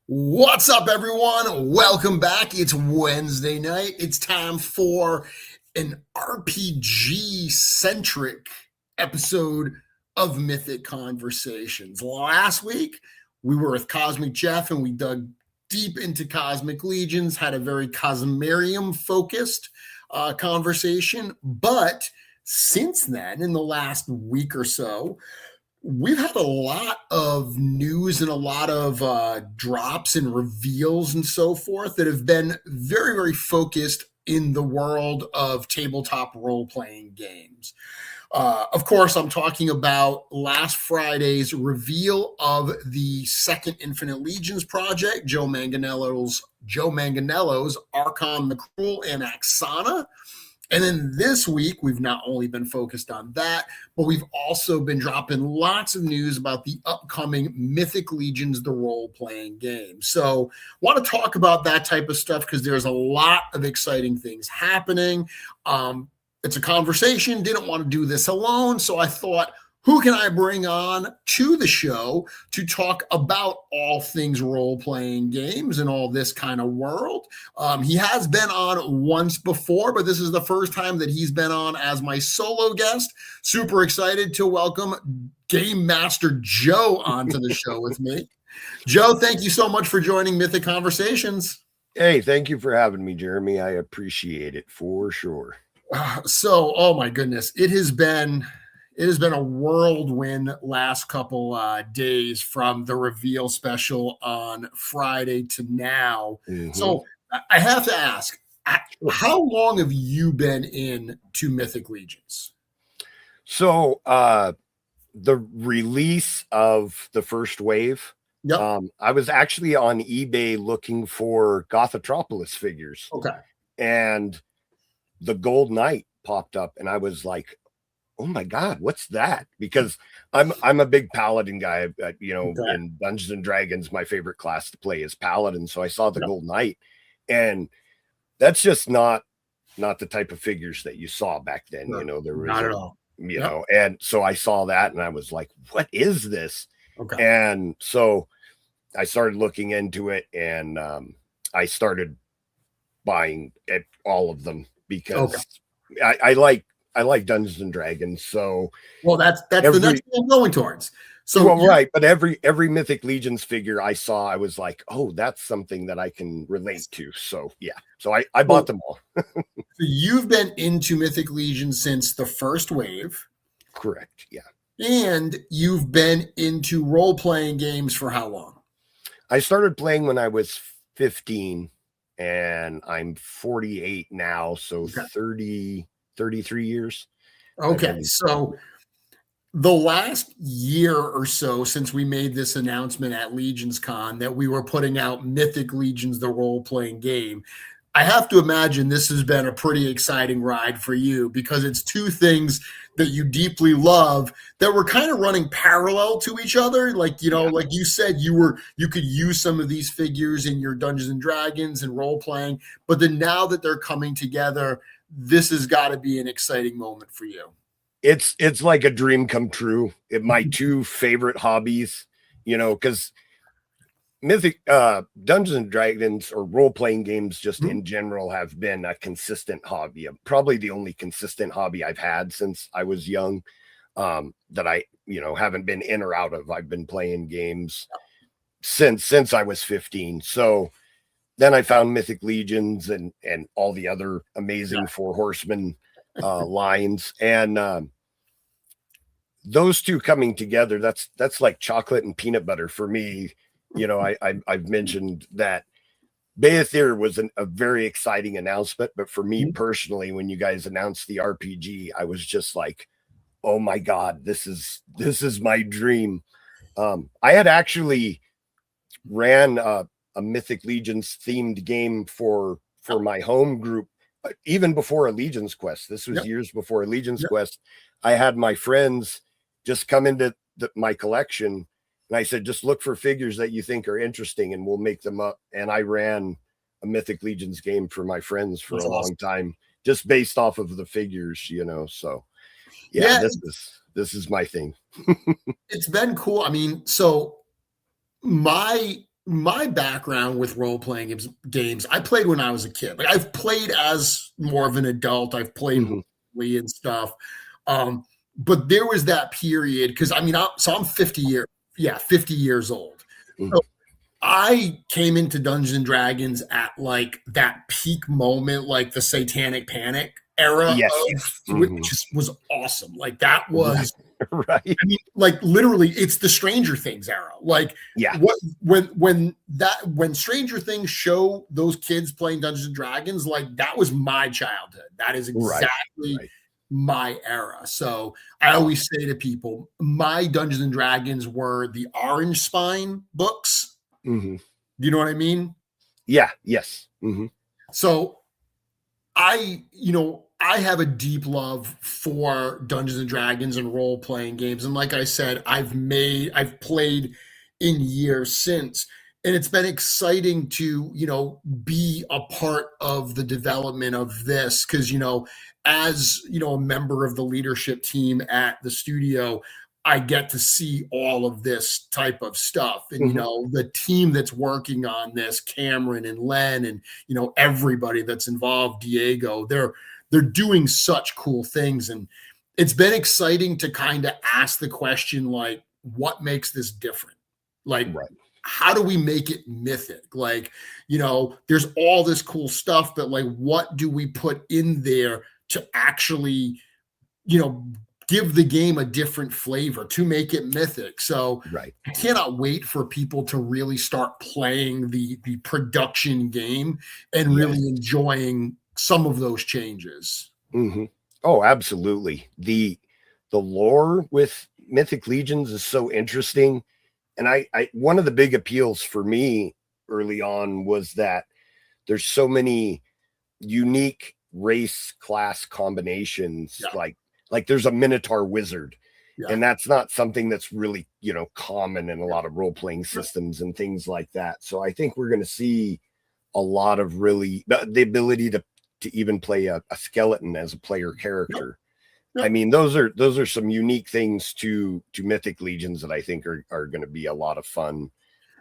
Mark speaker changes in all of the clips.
Speaker 1: What's up, everyone? Welcome back. It's Wednesday night. It's time for an RPG-centric episode of Mythic Conversations. Last week, we were with Cosmic Jeff and we dug deep into Cosmic Legions, had a very Cosmarium-focused conversation. But since then, in the last week or so, we've had a lot of news and a lot of drops and reveals and so forth that have been very, very focused in the world of tabletop role-playing games. Of course, I'm talking about last Friday's reveal of the second Infinite Legions project, Joe Manganiello's Archon the Cruel and Aksana. And then this week, we've not only been focused on that, but we've also been dropping lots of news about the upcoming Mythic Legions, the role-playing game. So want to talk about that type of stuff because there's a lot of exciting things happening. It's a conversation. Didn't want to do this alone, so I thought, who can I bring on to the show to talk about all things role-playing games and all this kind of world? He has been on once before, but this is the first time that he's been on as my solo guest. Super excited to welcome Game Master Joe onto the show with me. Joe, thank you so much for joining Mythic Conversations.
Speaker 2: Hey, thank you for having me, Jeremy. I appreciate it for sure.
Speaker 1: So, oh my goodness, it has been a whirlwind last couple days from the reveal special on Friday to now. Mm-hmm. So I have to ask, how long have you been into Mythic Legions?
Speaker 2: So the release of the first wave, yep. I was actually on eBay looking for Gothotropolis figures. Okay. And the Gold Knight popped up and I was like, oh my God, what's that? Because I'm a big Paladin guy, in Dungeons and Dragons, my favorite class to play is Paladin. So I saw the Gold Knight, and that's just not the type of figures that you saw back then. No, there was not at all. And so I saw that and I was like, what is this? Okay. And so I started looking into it and I started buying all of them because I like Dungeons and Dragons, so
Speaker 1: that's the next thing I'm going towards. So
Speaker 2: right, but every Mythic Legions figure I saw, I was like, oh, that's something that I can relate to. So yeah, so I bought them all.
Speaker 1: So you've been into Mythic Legions since the first wave,
Speaker 2: correct? Yeah,
Speaker 1: and you've been into role playing games for how long?
Speaker 2: I started playing when I was 15, and I'm 48 now, so 33 years.
Speaker 1: Okay, so the last year or so since we made this announcement at Legions Con that we were putting out Mythic Legions, the role-playing game, I have to imagine this has been a pretty exciting ride for you because it's two things that you deeply love that were kind of running parallel to each other. Like, like you said, you could use some of these figures in your Dungeons and Dragons and role-playing, but then now that they're coming together, this has got to be an exciting moment for you.
Speaker 2: It's like a dream come true. My two favorite hobbies, because Mythic Dungeons and Dragons or role-playing games just in general have been a consistent hobby. Probably the only consistent hobby I've had since I was young, that I, haven't been in or out of. I've been playing games since I was 15. So then I found Mythic Legions and all the other amazing Four Horsemen lines. And those two coming together, that's like chocolate and peanut butter for me. I've mentioned that Beathir was a very exciting announcement, but for me personally, when you guys announced the RPG, I was just like, oh my God, this is my dream. I had actually ran a Mythic Legions themed game for my home group, even before Allegiance Quest. This was years before Allegiance Quest. I had my friends just come into my collection, and I said, just look for figures that you think are interesting and we'll make them up. And I ran a Mythic Legions game for my friends for a long time, just based off of the figures, so this is my thing.
Speaker 1: It's been cool. I mean, so my background with role-playing games, I played when I was a kid. Like, I've played as more of an adult. I've played and stuff. But there was that period, because I mean, I'm 50 years old. So I came into Dungeons and Dragons at like that peak moment, like the Satanic Panic era, which was awesome. Like, that was
Speaker 2: right.
Speaker 1: I mean, like, literally, it's the Stranger Things era. Like, when Stranger Things show those kids playing Dungeons and Dragons, like, that was my childhood. That is exactly my era. So I always say to people, my Dungeons and Dragons were the Orange Spine books. Do you know what I mean?
Speaker 2: Yeah. Yes.
Speaker 1: So I have a deep love for Dungeons and Dragons and role-playing games. And like I said, I've played in years since, and it's been exciting to, be a part of the development of this. Cause, as, a member of the leadership team at the studio, I get to see all of this type of stuff. And, the team that's working on this, Cameron and Len and, everybody that's involved, Diego, they're doing such cool things. And it's been exciting to kind of ask the question, like, what makes this different? Like, how do we make it mythic? Like, there's all this cool stuff, but like, what do we put in there to actually, give the game a different flavor, to make it mythic? So I cannot wait for people to really start playing the production game and really enjoying some of those changes.
Speaker 2: Oh, absolutely. The lore with Mythic Legions is so interesting. And I one of the big appeals for me early on was that there's so many unique race class combinations. Like there's a Minotaur wizard, and that's not something that's really, common in a lot of role-playing systems and things like that. So I think we're going to see a lot of really the ability to even play a skeleton as a player character. I mean, those are some unique things to Mythic Legions that I think are going to be a lot of fun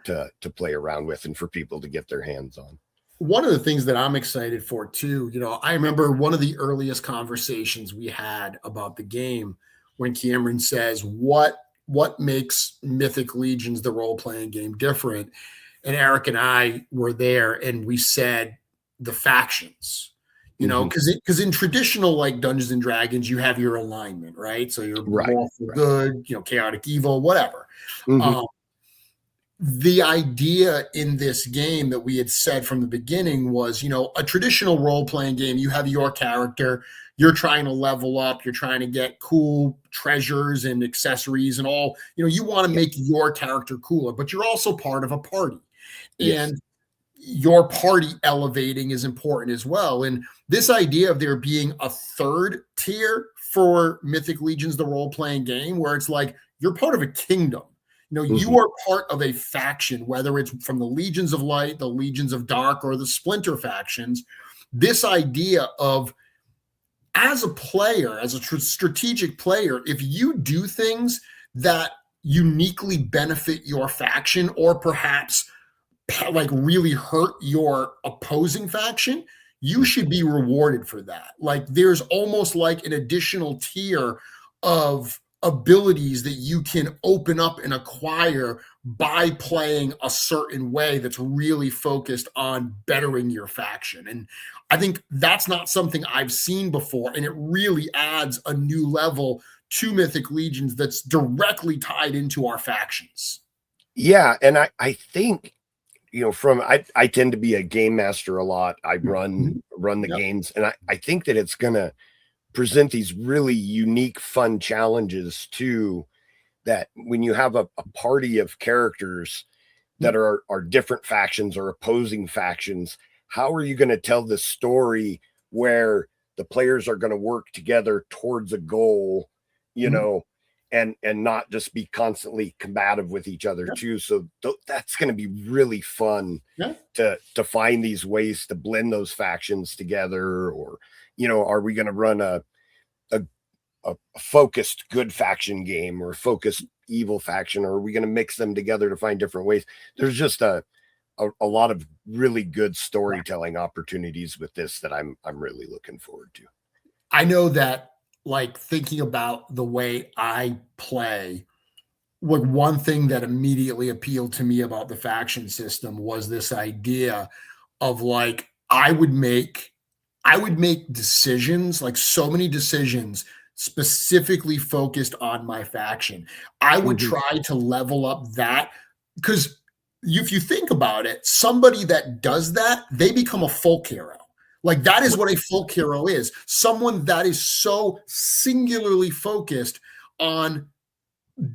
Speaker 2: to play around with and for people to get their hands on.
Speaker 1: One of the things that I'm excited for too, I remember one of the earliest conversations we had about the game when Cameron says, what makes Mythic Legions, the role-playing game, different? And Eric and I were there, and we said the factions, because in traditional, like, Dungeons and Dragons, you have your alignment, right? So you're lawful good, chaotic evil, whatever. The idea in this game that we had said from the beginning was, a traditional role-playing game, you have your character, you're trying to level up, you're trying to get cool treasures and accessories and all, you want to make your character cooler, but you're also part of a party. And your party elevating is important as well. And this idea of there being a third tier for Mythic Legions, the role-playing game, where it's like you're part of a kingdom. You are part of a faction, whether it's from the Legions of Light, the Legions of Dark, or the Splinter factions. This idea of, as a player, as a strategic player, if you do things that uniquely benefit your faction, or perhaps like really hurt your opposing faction, you should be rewarded for that. Like, there's almost like an additional tier of abilities that you can open up and acquire by playing a certain way that's really focused on bettering your faction. And I think that's not something I've seen before, and it really adds a new level to Mythic Legions that's directly tied into our factions.
Speaker 2: Yeah, and I think, I tend to be a game master a lot. I run the games, and I think that it's going to present these really unique, fun challenges to that when you have a party of characters that are different factions or opposing factions, how are you going to tell the story where the players are going to work together towards a goal, you know, and not just be constantly combative with each other too. So that's going to be really fun to find these ways to blend those factions together. Or, you know, are we going to run a focused good faction game or a focused evil faction, or are we going to mix them together to find different ways? There's just a lot of really good storytelling opportunities with this that I'm really looking forward to.
Speaker 1: I know that, like, thinking about the way I play, like, one thing that immediately appealed to me about the faction system was this idea of, like, I would make decisions, like so many decisions specifically focused on my faction. I would try to level up that, because if you think about it, somebody that does that, they become a folk hero. Like, that is what a folk hero is. Someone that is so singularly focused on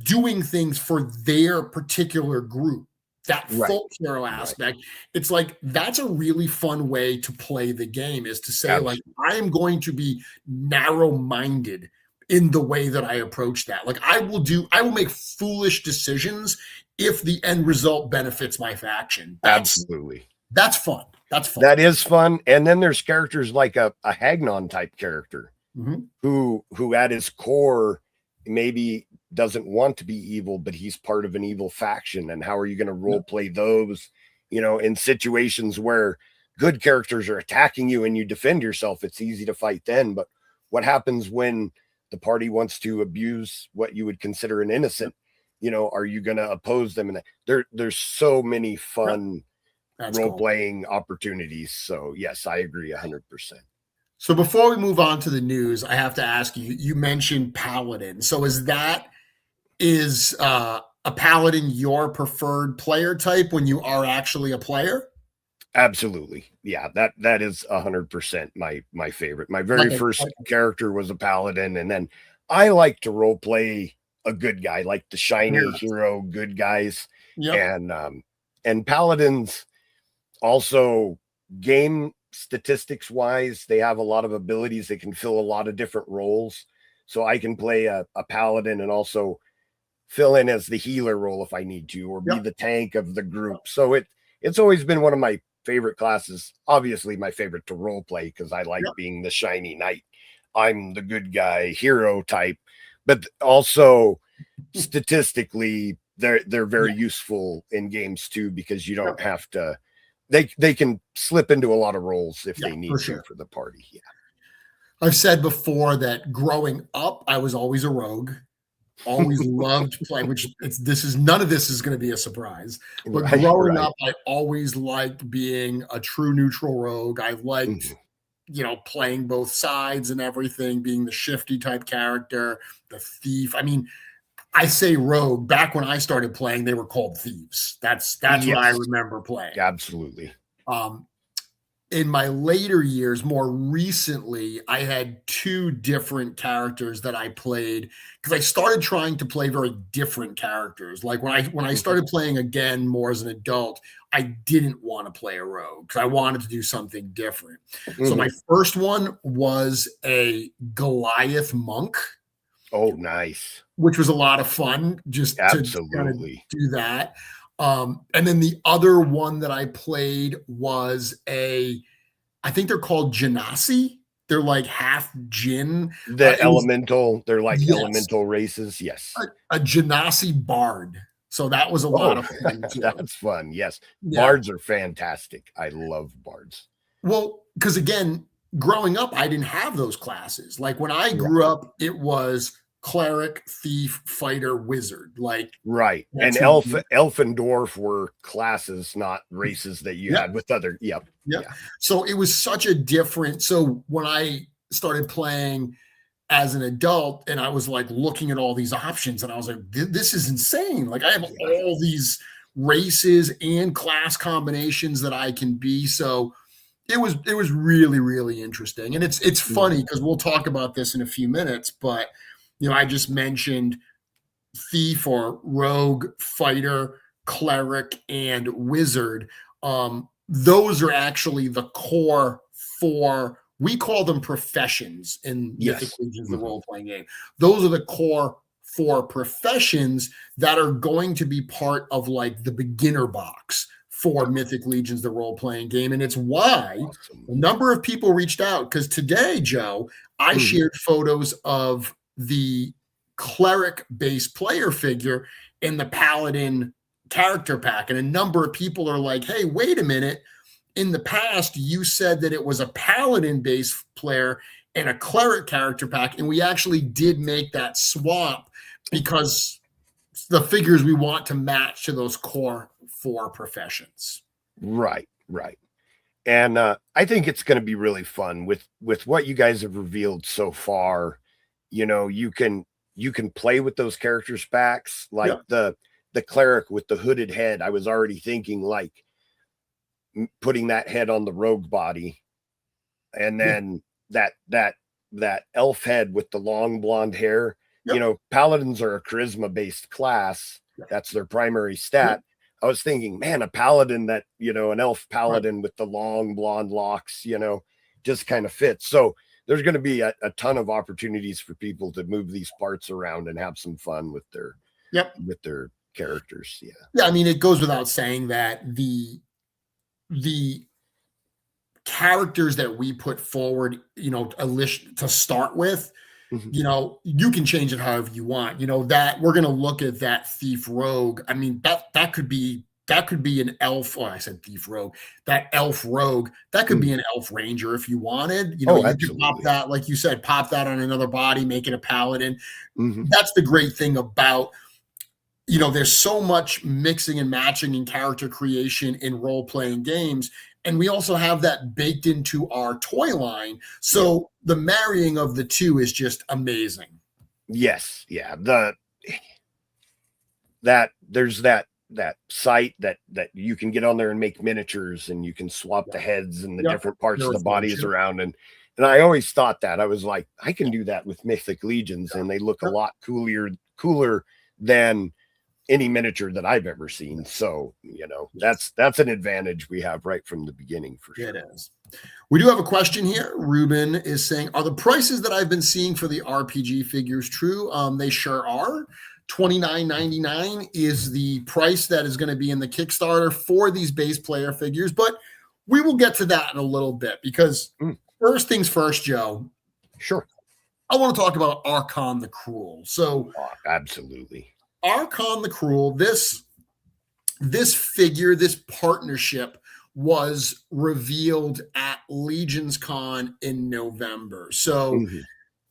Speaker 1: doing things for their particular group. That folk hero aspect, it's like, that's a really fun way to play the game, is to say, like, I am going to be narrow-minded in the way that I approach that. Like, I will make foolish decisions if the end result benefits my faction.
Speaker 2: Absolutely.
Speaker 1: That's fun. That's fun.
Speaker 2: That is fun. And then there's characters like a Hagnon type character who at his core maybe doesn't want to be evil, but he's part of an evil faction. And how are you going to role play those, you know, in situations where good characters are attacking you and you defend yourself? It's easy to fight then, but what happens when the party wants to abuse what you would consider an innocent? You know, are you going to oppose them? And there's so many fun role-playing opportunities. So yes, I agree 100%.
Speaker 1: So before we move on to the news, I have to ask you, you mentioned Paladin. So is a Paladin your preferred player type when you are actually a player?
Speaker 2: Absolutely. Yeah, that is 100% my favorite. My very first character was a Paladin, and then I like to role play a good guy, like the shiny hero good guys. And Paladins also, game statistics wise, they have a lot of abilities. They can fill a lot of different roles. So I can play a Paladin and also fill in as the healer role if I need to, or be the tank of the group. So it's always been one of my favorite classes. Obviously my favorite to role play, because I like being the shiny knight. I'm the good guy hero type, but also statistically they're very useful in games too, because you don't have to, they can slip into a lot of roles if they need to for the party.
Speaker 1: I've said before that growing up, I was always a rogue. Always loved playing, none of this is going to be a surprise. But growing up, I always liked being a true neutral rogue. I liked, you know, playing both sides and everything, being the shifty type character, the thief. I mean, I say rogue. Back when I started playing, they were called thieves. That's what I remember playing.
Speaker 2: Absolutely.
Speaker 1: In my later years, more recently, I had two different characters that I played, because I started trying to play very different characters. Like when I started playing again more as an adult, I didn't want to play a rogue because I wanted to do something different. So my first one was a Goliath monk.
Speaker 2: Oh, nice.
Speaker 1: Which was a lot of fun, just to kind of do that. And then the other one that I played was I think they're called Genasi. They're like half Jinn.
Speaker 2: Elemental. They're like elemental races. Yes.
Speaker 1: A Genasi bard. So that was a lot of fun too.
Speaker 2: That's fun. Yes. Bards are fantastic. I love bards.
Speaker 1: Well, because again, growing up, I didn't have those classes. Like when I grew up, it was cleric, thief, fighter, wizard. Like
Speaker 2: and elf and dwarf were classes, not races that you had with other.
Speaker 1: So it was such a different. So when I started playing as an adult, and I was like looking at all these options, and I was like, this is insane. Like I have all these races and class combinations that I can be. So it was really, really interesting. And it's funny because we'll talk about this in a few minutes, but you know, I just mentioned thief or rogue, fighter, cleric, and wizard. Those are actually the core four. We call them professions in Mythic Legions, the role-playing game. Those are the core four professions that are going to be part of like the beginner box for Mythic Legions, the role-playing game. And it's why a number of people reached out, because today, Joe, I shared photos of the cleric-based player figure in the paladin character pack. And a number of people are like, hey, wait a minute. In the past, you said that it was a paladin-based player and a cleric character pack, and we actually did make that swap because the figures we want to match to those core four professions.
Speaker 2: Right. And I think it's going to be really fun with what you guys have revealed so far. You know, you can play with those characters packs, like the cleric with the hooded head. I was already thinking like putting that head on the rogue body, and then that elf head with the long blonde hair. You know, paladins are a charisma based class. That's their primary stat. I was thinking, man, a paladin that, you know, an elf paladin with the long blonde locks, you know, just kind of fits. So there's going to be a ton of opportunities for people to move these parts around and have some fun with their characters.
Speaker 1: Yeah, I mean, it goes without saying that the characters that we put forward, you know, a list to start with, you know, you can change it however you want. You know, that we're going to look at that thief rogue. I mean, that could be an elf. Oh, I said thief rogue. That elf rogue, that could be an elf ranger if you wanted. You know, you could pop that, like you said, pop that on another body, make it a paladin. That's the great thing about, you know, there's so much mixing and matching and character creation in role-playing games. And we also have that baked into our toy line. So the marrying of the two is just amazing.
Speaker 2: Yes. Yeah. There's that site that you can get on there and make miniatures, and you can swap the heads and the different parts of the bodies around. And I always thought that. I was like, I can do that with Mythic Legions, and they look a lot cooler than any miniature that I've ever seen. So, you know, that's an advantage we have right from the beginning, for sure.
Speaker 1: It is. We do have a question here. Ruben is saying, are the prices that I've been seeing for the RPG figures true? They sure are. $29.99 is the price that is going to be in the Kickstarter for these base player figures, but we will get to that in a little bit, because first things first, Joe.
Speaker 2: Sure.
Speaker 1: I want to talk about Archon the Cruel. So
Speaker 2: absolutely.
Speaker 1: Archon the Cruel, this figure, this partnership was revealed at Legions Con in November. So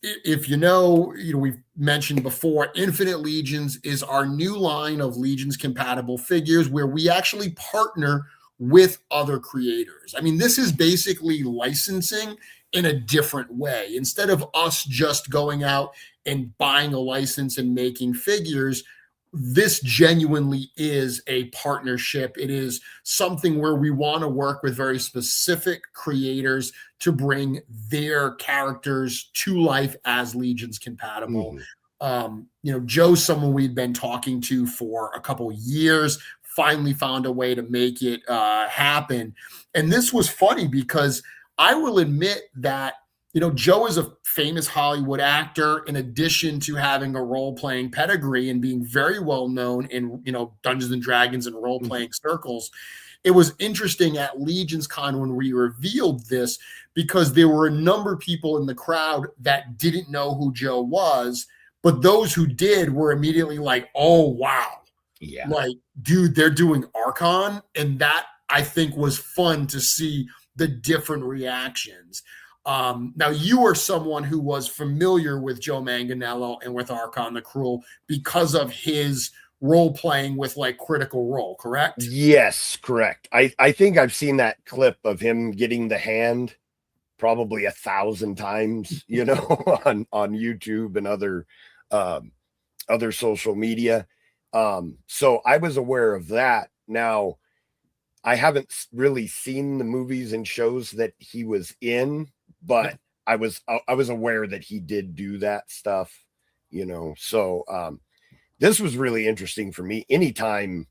Speaker 1: if you know, we've mentioned before, Infinite Legions is our new line of Legions compatible figures where we actually partner with other creators. I mean, this is basically licensing in a different way. Instead of us just going out and buying a license and making figures, this genuinely is a partnership. It is something where we want to work with very specific creators to bring their characters to life as Legions compatible. You know, Joe's someone we'd been talking to for a couple years, finally found a way to make it happen. And this was funny because I will admit that, you know, Joe is a famous Hollywood actor, in addition to having a role-playing pedigree and being very well known in, you know, Dungeons and Dragons and role-playing circles. It was interesting at Legions Con when we revealed this, because there were a number of people in the crowd that didn't know who Joe was, but those who did were immediately like, oh, wow.
Speaker 2: Yeah.
Speaker 1: Like, dude, they're doing Arkhan. And that, I think, was fun to see the different reactions. Now, you are someone who was familiar with Joe Manganiello and with Archon the Cruel because of his role playing with like Critical Role, correct?
Speaker 2: Yes, correct. I think I've seen that clip of him getting the hand probably 1,000 times, you know, on YouTube and other social media. So I was aware of that. Now, I haven't really seen the movies and shows that he was in, but I was aware that he did do that stuff, you know. So this was really interesting for me. Anytime,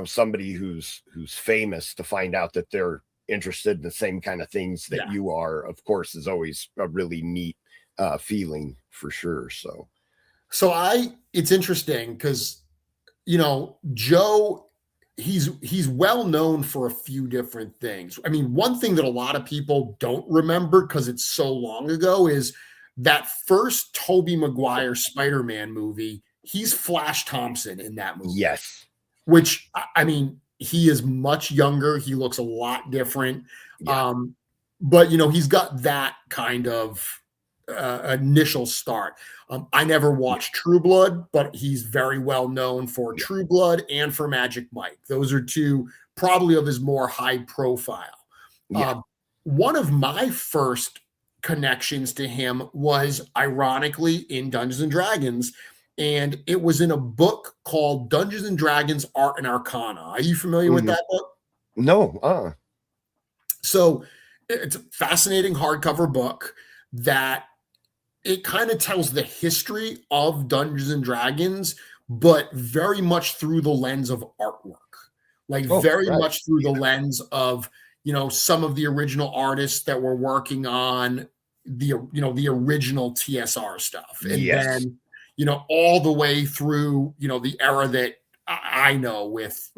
Speaker 2: somebody who's famous, to find out that they're interested in the same kind of things that you are, of course, is always a really neat feeling for sure. So
Speaker 1: it's interesting because, Joe, he's well known for a few different things. I mean, one thing that a lot of people don't remember because it's so long ago is that first Tobey Maguire Spider-Man movie. He's Flash Thompson in that movie.
Speaker 2: Yes.
Speaker 1: Which, I mean, he is much younger. He looks a lot different.
Speaker 2: Yeah.
Speaker 1: But, he's got that kind of initial start. I never watched True Blood, but he's very well known for True Blood and for Magic Mike. Those are two probably of his more high profile. One of my first connections to him was ironically in Dungeons and Dragons, and it was in a book called Dungeons and Dragons Art and Arcana. Are you familiar with that book?
Speaker 2: No.
Speaker 1: So it's a fascinating hardcover book that it kind of tells the history of Dungeons and Dragons, but very much through the lens of artwork, much through the lens of, some of the original artists that were working on the original TSR stuff. And then, all the way through, the era that I know with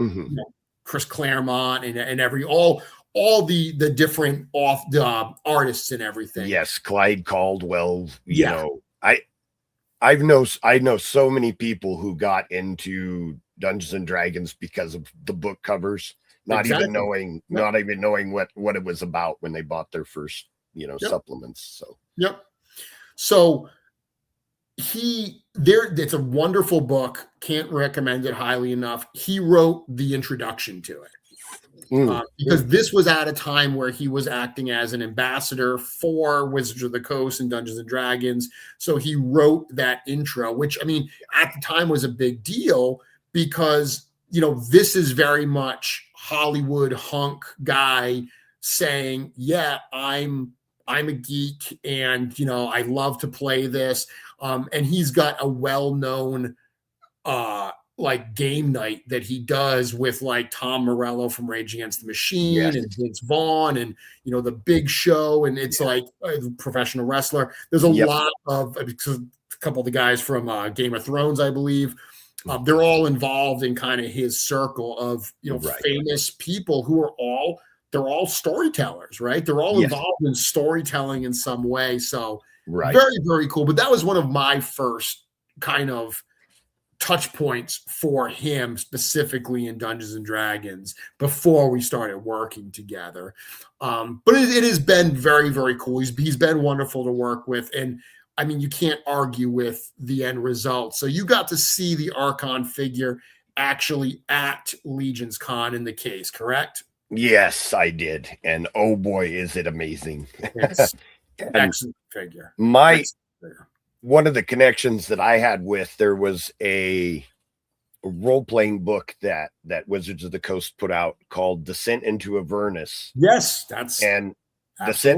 Speaker 1: Chris Claremont and all the different artists and everything.
Speaker 2: Yes, Clyde Caldwell. I know so many people who got into Dungeons and Dragons because of the book covers, not even knowing what it was about when they bought their first supplements.
Speaker 1: So it's a wonderful book. Can't recommend it highly enough. He wrote the introduction to it. Because this was at a time where he was acting as an ambassador for Wizards of the Coast and Dungeons and Dragons. So he wrote that intro, which, I mean, at the time was a big deal because, this is very much Hollywood hunk guy saying, yeah, I'm a geek and, I love to play this. And he's got a well-known, game night that he does with Tom Morello from Rage Against the Machine and Vince Vaughn and the Big Show, and it's like a professional wrestler. There's a lot of a couple of the guys from Game of Thrones, I believe. They're all involved in kind of his circle of famous people who are they're all storytellers, right? They're all involved in storytelling in some way. So very, very cool. But that was one of my first kind of touch points for him specifically in Dungeons and Dragons before we started working together. But it has been very, very cool. He's been wonderful to work with. And I mean, you can't argue with the end result. So you got to see the Archon figure actually at Legions Con in the case, correct?
Speaker 2: Yes, I did. And oh boy, is it amazing.
Speaker 1: Yes. Excellent figure.
Speaker 2: One of the connections that I had with, there was a role-playing book that Wizards of the Coast put out called Descent into Avernus.
Speaker 1: Yes,
Speaker 2: Descent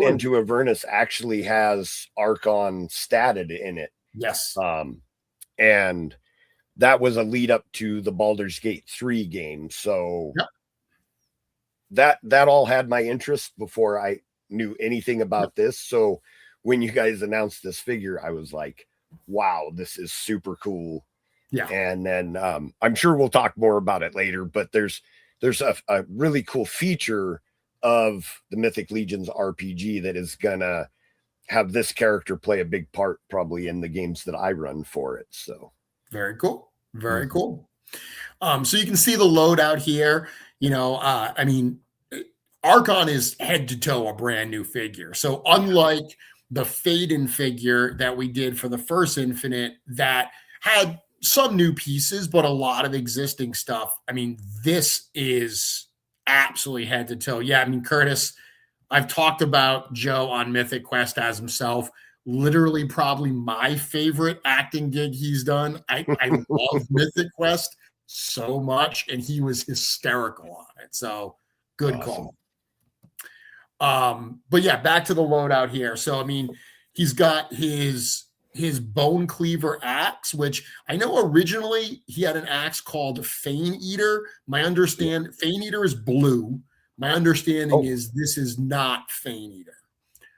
Speaker 2: into Avernus actually has Archon statted in it.
Speaker 1: Yes.
Speaker 2: And that was a lead up to the Baldur's Gate 3 game. So that all had my interest before I knew anything about this. So when you guys announced this figure, I was like, wow, this is super cool.
Speaker 1: Yeah.
Speaker 2: And then I'm sure we'll talk more about it later, but there's a really cool feature of the Mythic Legions RPG that is gonna have this character play a big part probably in the games that I run for it. So
Speaker 1: very cool. Very cool. So you can see the loadout here. I mean, Archon is head to toe a brand new figure. So unlike the Faden figure that we did for the first Infinite that had some new pieces, but a lot of existing stuff. I mean, this is absolutely head to toe. Yeah, I mean, Curtis, I've talked about Joe on Mythic Quest as himself. Literally probably my favorite acting gig he's done. I love Mythic Quest so much, and he was hysterical on it. So good call. But yeah, back to the loadout here. So, I mean, he's got his his Bone Cleaver axe, which I know originally he had an axe called Fane Eater. My understanding, Fane Eater is blue. My understanding is this is not Fane Eater.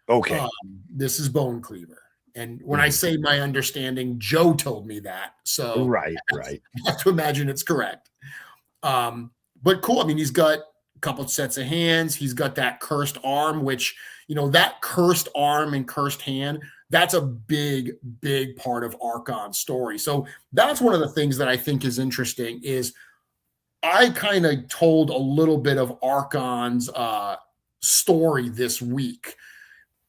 Speaker 2: Okay.
Speaker 1: This is Bone Cleaver. And when I say my understanding, Joe told me that. So
Speaker 2: right.
Speaker 1: I have to imagine it's correct. But cool. I mean, he's got a couple of sets of hands. He's got that cursed arm, which, that cursed arm and cursed hand, that's a big, big part of Arkhan's story. So that's one of the things that I think is interesting is I kind of told a little bit of Arkhan's story this week.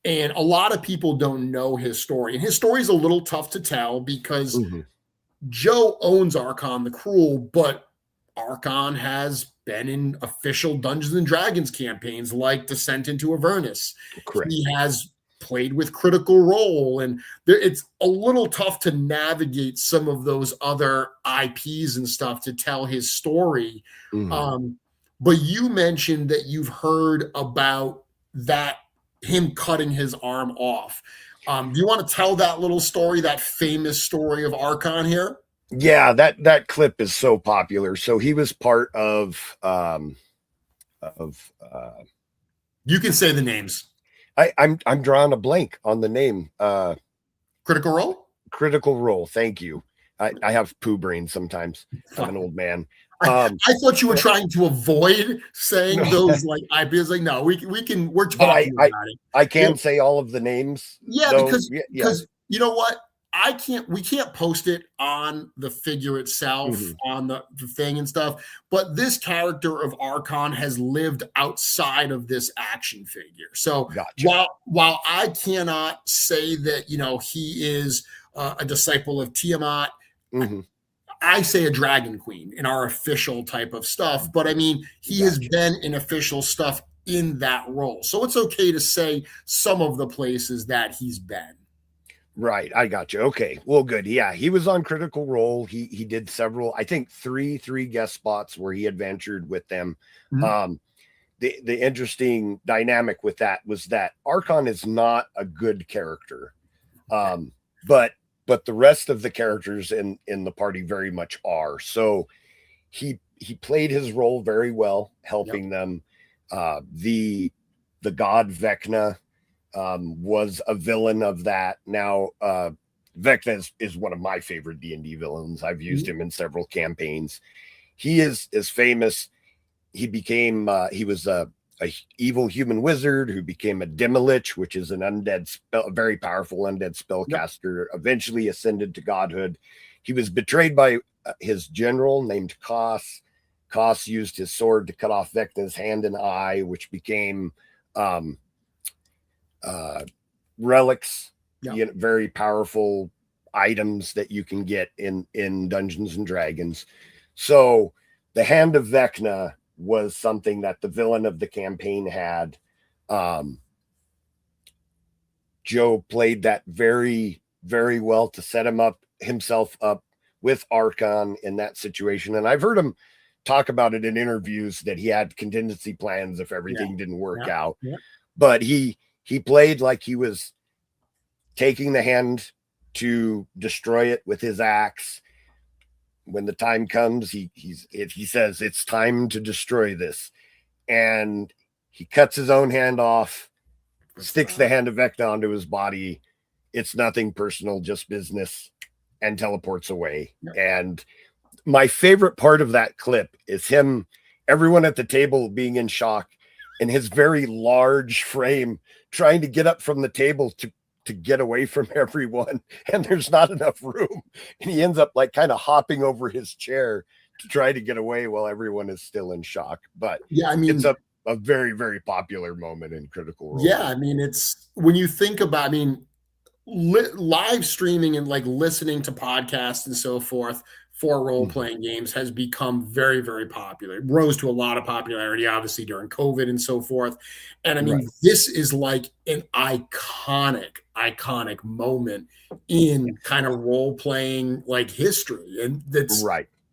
Speaker 1: And a lot of people don't know his story. And his story is a little tough to tell because Joe owns Archon the Cruel, but Arkhan has been in official Dungeons and Dragons campaigns like Descent into Avernus.
Speaker 2: Correct.
Speaker 1: He has played with Critical Role, and it's a little tough to navigate some of those other IPs and stuff to tell his story. But you mentioned that you've heard about that, him cutting his arm off. Do you want to tell that little story, that famous story of Arkhan here?
Speaker 2: Yeah, that clip is so popular. So he was part of
Speaker 1: you can say the names.
Speaker 2: I'm drawing a blank on the name.
Speaker 1: Critical Role?
Speaker 2: Critical Role. Thank you. I have poo brain sometimes. I'm an old man.
Speaker 1: I thought you were trying to avoid saying those like IPs. Like, no, we're talking about it.
Speaker 2: I can say all of the names.
Speaker 1: Yeah, because you know what? We can't post it on the figure itself, on the thing and stuff. But this character of Arkhan has lived outside of this action figure. So while I cannot say that, he is a disciple of Tiamat, I say a dragon queen in our official type of stuff. But I mean, he has been in official stuff in that role. So it's okay to say some of the places that he's been.
Speaker 2: Right. I got you. Okay. Well, good. Yeah. He was on Critical Role. He did several, I think three guest spots where he adventured with them. The interesting dynamic with that was that Arkhan is not a good character. But the rest of the characters in the party very much are. So he played his role very well, helping them. The god Vecna was a villain of that. Now, Vecna is one of my favorite D&D villains. I've used him in several campaigns. He is famous. He became he was a evil human wizard who became a Demolich, which is an undead a very powerful undead spellcaster. Eventually ascended to godhood. He was betrayed by his general named Kos. Kos used his sword to cut off Vecna's hand and eye, which became relics, very powerful items that you can get in Dungeons and Dragons. So the hand of Vecna was something that the villain of the campaign had. Joe played that very, very well to set himself up with Arkhan in that situation. And I've heard him talk about it in interviews that he had contingency plans if everything didn't work out. But he played like he was taking the hand to destroy it with his axe. When the time comes, he says it's time to destroy this, and he cuts his own hand off, sticks the hand of Vecna onto his body. It's nothing personal, just business, and teleports away. And my favorite part of that clip is everyone at the table being in shock, and his very large frame trying to get up from the table to get away from everyone, and there's not enough room, and he ends up like kind of hopping over his chair to try to get away while everyone is still in shock. But I mean, it's a very, very popular moment in Critical Role.
Speaker 1: I mean, it's when you think about, live streaming and like listening to podcasts and so forth for role-playing games has become very, very popular. It rose to a lot of popularity, obviously, during COVID and so forth. And I mean, this is like an iconic moment in kind of role-playing like history. And that's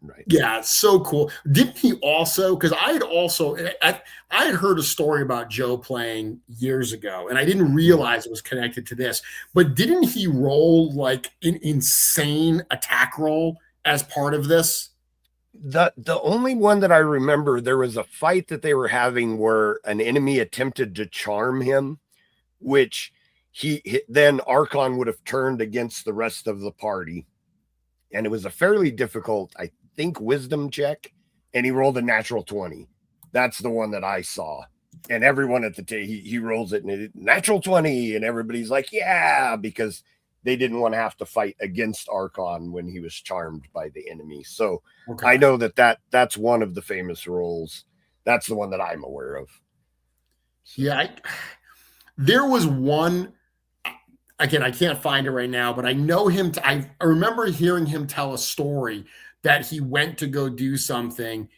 Speaker 2: Right.
Speaker 1: Yeah, so cool. Didn't he also, because I had heard a story about Joe playing years ago, and I didn't realize it was connected to this, but didn't he roll like an insane attack roll as part of this?
Speaker 2: The only one that I remember, there was a fight that they were having where an enemy attempted to charm him, which then Arkhan would have turned against the rest of the party. And it was a fairly difficult, I think, wisdom check, and he rolled a natural 20. That's the one that I saw. And everyone at the table, he rolls it, and natural 20, and everybody's like, yeah, because they didn't want to have to fight against Archon when he was charmed by the enemy. So I know that's one of the famous rolls. That's the one that I'm aware of.
Speaker 1: Yeah, there was one. Again, I can't find it right now, but I know him. I remember hearing him tell a story that he went to go do something,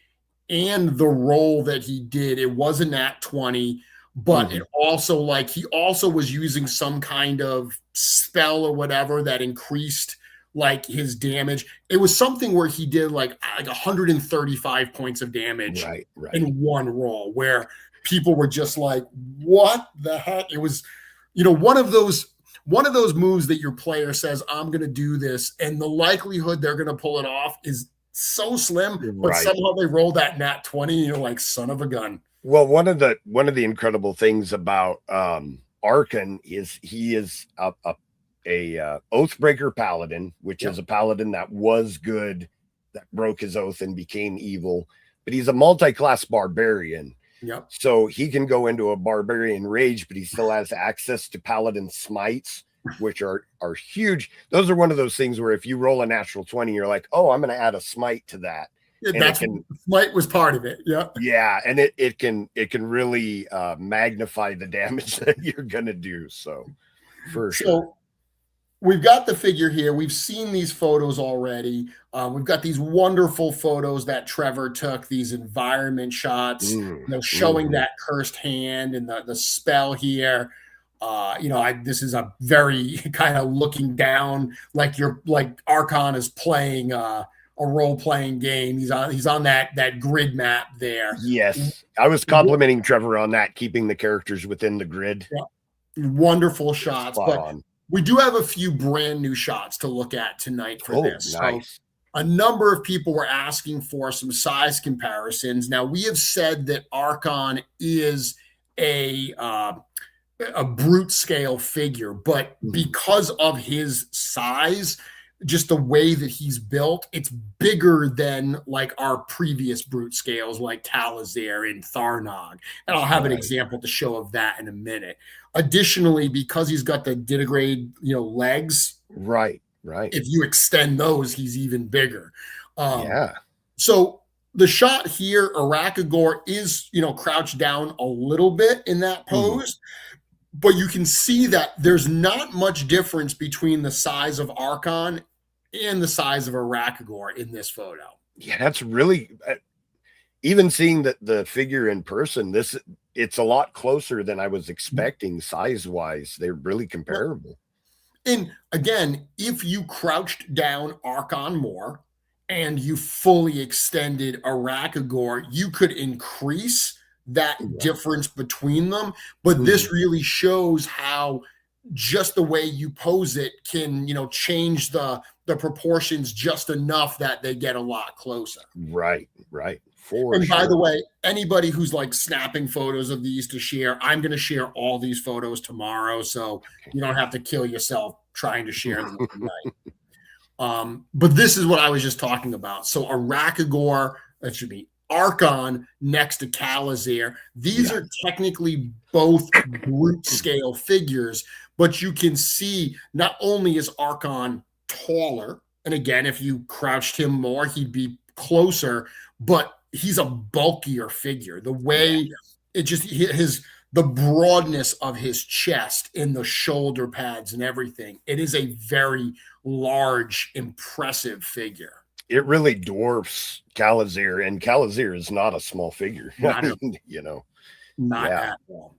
Speaker 1: and the roll that he did, it wasn't nat 20, but it also he also was using some kind of spell or whatever that increased like his damage. It was something where he did like 135 points of damage in one roll, where people were just like, what the heck? It was, one of those moves that your player says, I'm going to do this, and the likelihood they're going to pull it off is so slim, but somehow they roll that nat 20, and you're like, son of a gun.
Speaker 2: Well, one of the incredible things about Arkhan is he is a Oathbreaker paladin, which is a paladin that was good, that broke his oath and became evil, but he's a multi-class barbarian.
Speaker 1: Yep.
Speaker 2: So he can go into a barbarian rage, but he still has access to paladin smites, which are huge. Those are one of those things where if you roll a natural 20, you're like, oh, I'm going to add a smite to that.
Speaker 1: Yeah, smite was part of it. Yeah.
Speaker 2: Yeah. And it can really magnify the damage that you're going to do. So for sure.
Speaker 1: We've got the figure here. We've seen these photos already. We've got these wonderful photos that Trevor took, these environment shots, showing that cursed hand and the spell here. This is a very kind of looking down, like Archon is playing a role-playing game. He's on that grid map there.
Speaker 2: Yes, I was complimenting Trevor on that, keeping the characters within the grid.
Speaker 1: Yeah. Wonderful shots, we do have a few brand new shots to look at tonight for this.
Speaker 2: Nice.
Speaker 1: So a number of people were asking for some size comparisons. Now, we have said that Arkhan is a brute scale figure, but because of his size, just the way that he's built, it's bigger than like our previous brute scales like Talazar and Tharnog. And I'll have an example to show of that in a minute. Additionally, because he's got the ditigrade, legs.
Speaker 2: Right.
Speaker 1: If you extend those, he's even bigger. So the shot here, Arakagor is, crouched down a little bit in that pose, but you can see that there's not much difference between the size of Arkhan and the size of Arakagor in this photo.
Speaker 2: Yeah, that's really, even seeing the figure in person, it's a lot closer than I was expecting size-wise. They're really comparable.
Speaker 1: And again, if you crouched down Arkhan more and you fully extended Arakagor, you could increase that difference between them. But this really shows how just the way you pose it can, change the proportions just enough that they get a lot closer.
Speaker 2: Right.
Speaker 1: And by the way, anybody who's like snapping photos of these to share, I'm going to share all these photos tomorrow, so you don't have to kill yourself trying to share them tonight. But this is what I was just talking about. So Arakagor, that should be Archon next to Talazar. These are technically both brute scale figures, but you can see not only is Archon taller, and again, if you crouched him more, he'd be closer, but he's a bulkier figure. The way it just the broadness of his chest and the shoulder pads and everything, it is a very large, impressive figure.
Speaker 2: It really dwarfs Talazar, and Talazar is not a small figure.
Speaker 1: Not at all.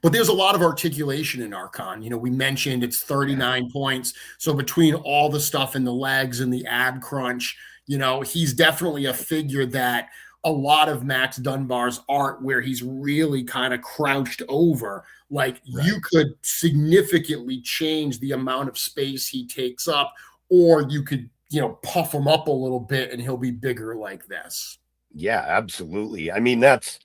Speaker 1: But there's a lot of articulation in Arkhan. You know, we mentioned it's 39 points. So between all the stuff in the legs and the ab crunch, you know, he's definitely a figure that a lot of Max Dunbar's art where he's really kind of crouched over. Like you could significantly change the amount of space he takes up, or you could, you know, puff him up a little bit and he'll be bigger like this.
Speaker 2: Yeah, absolutely. I mean, that's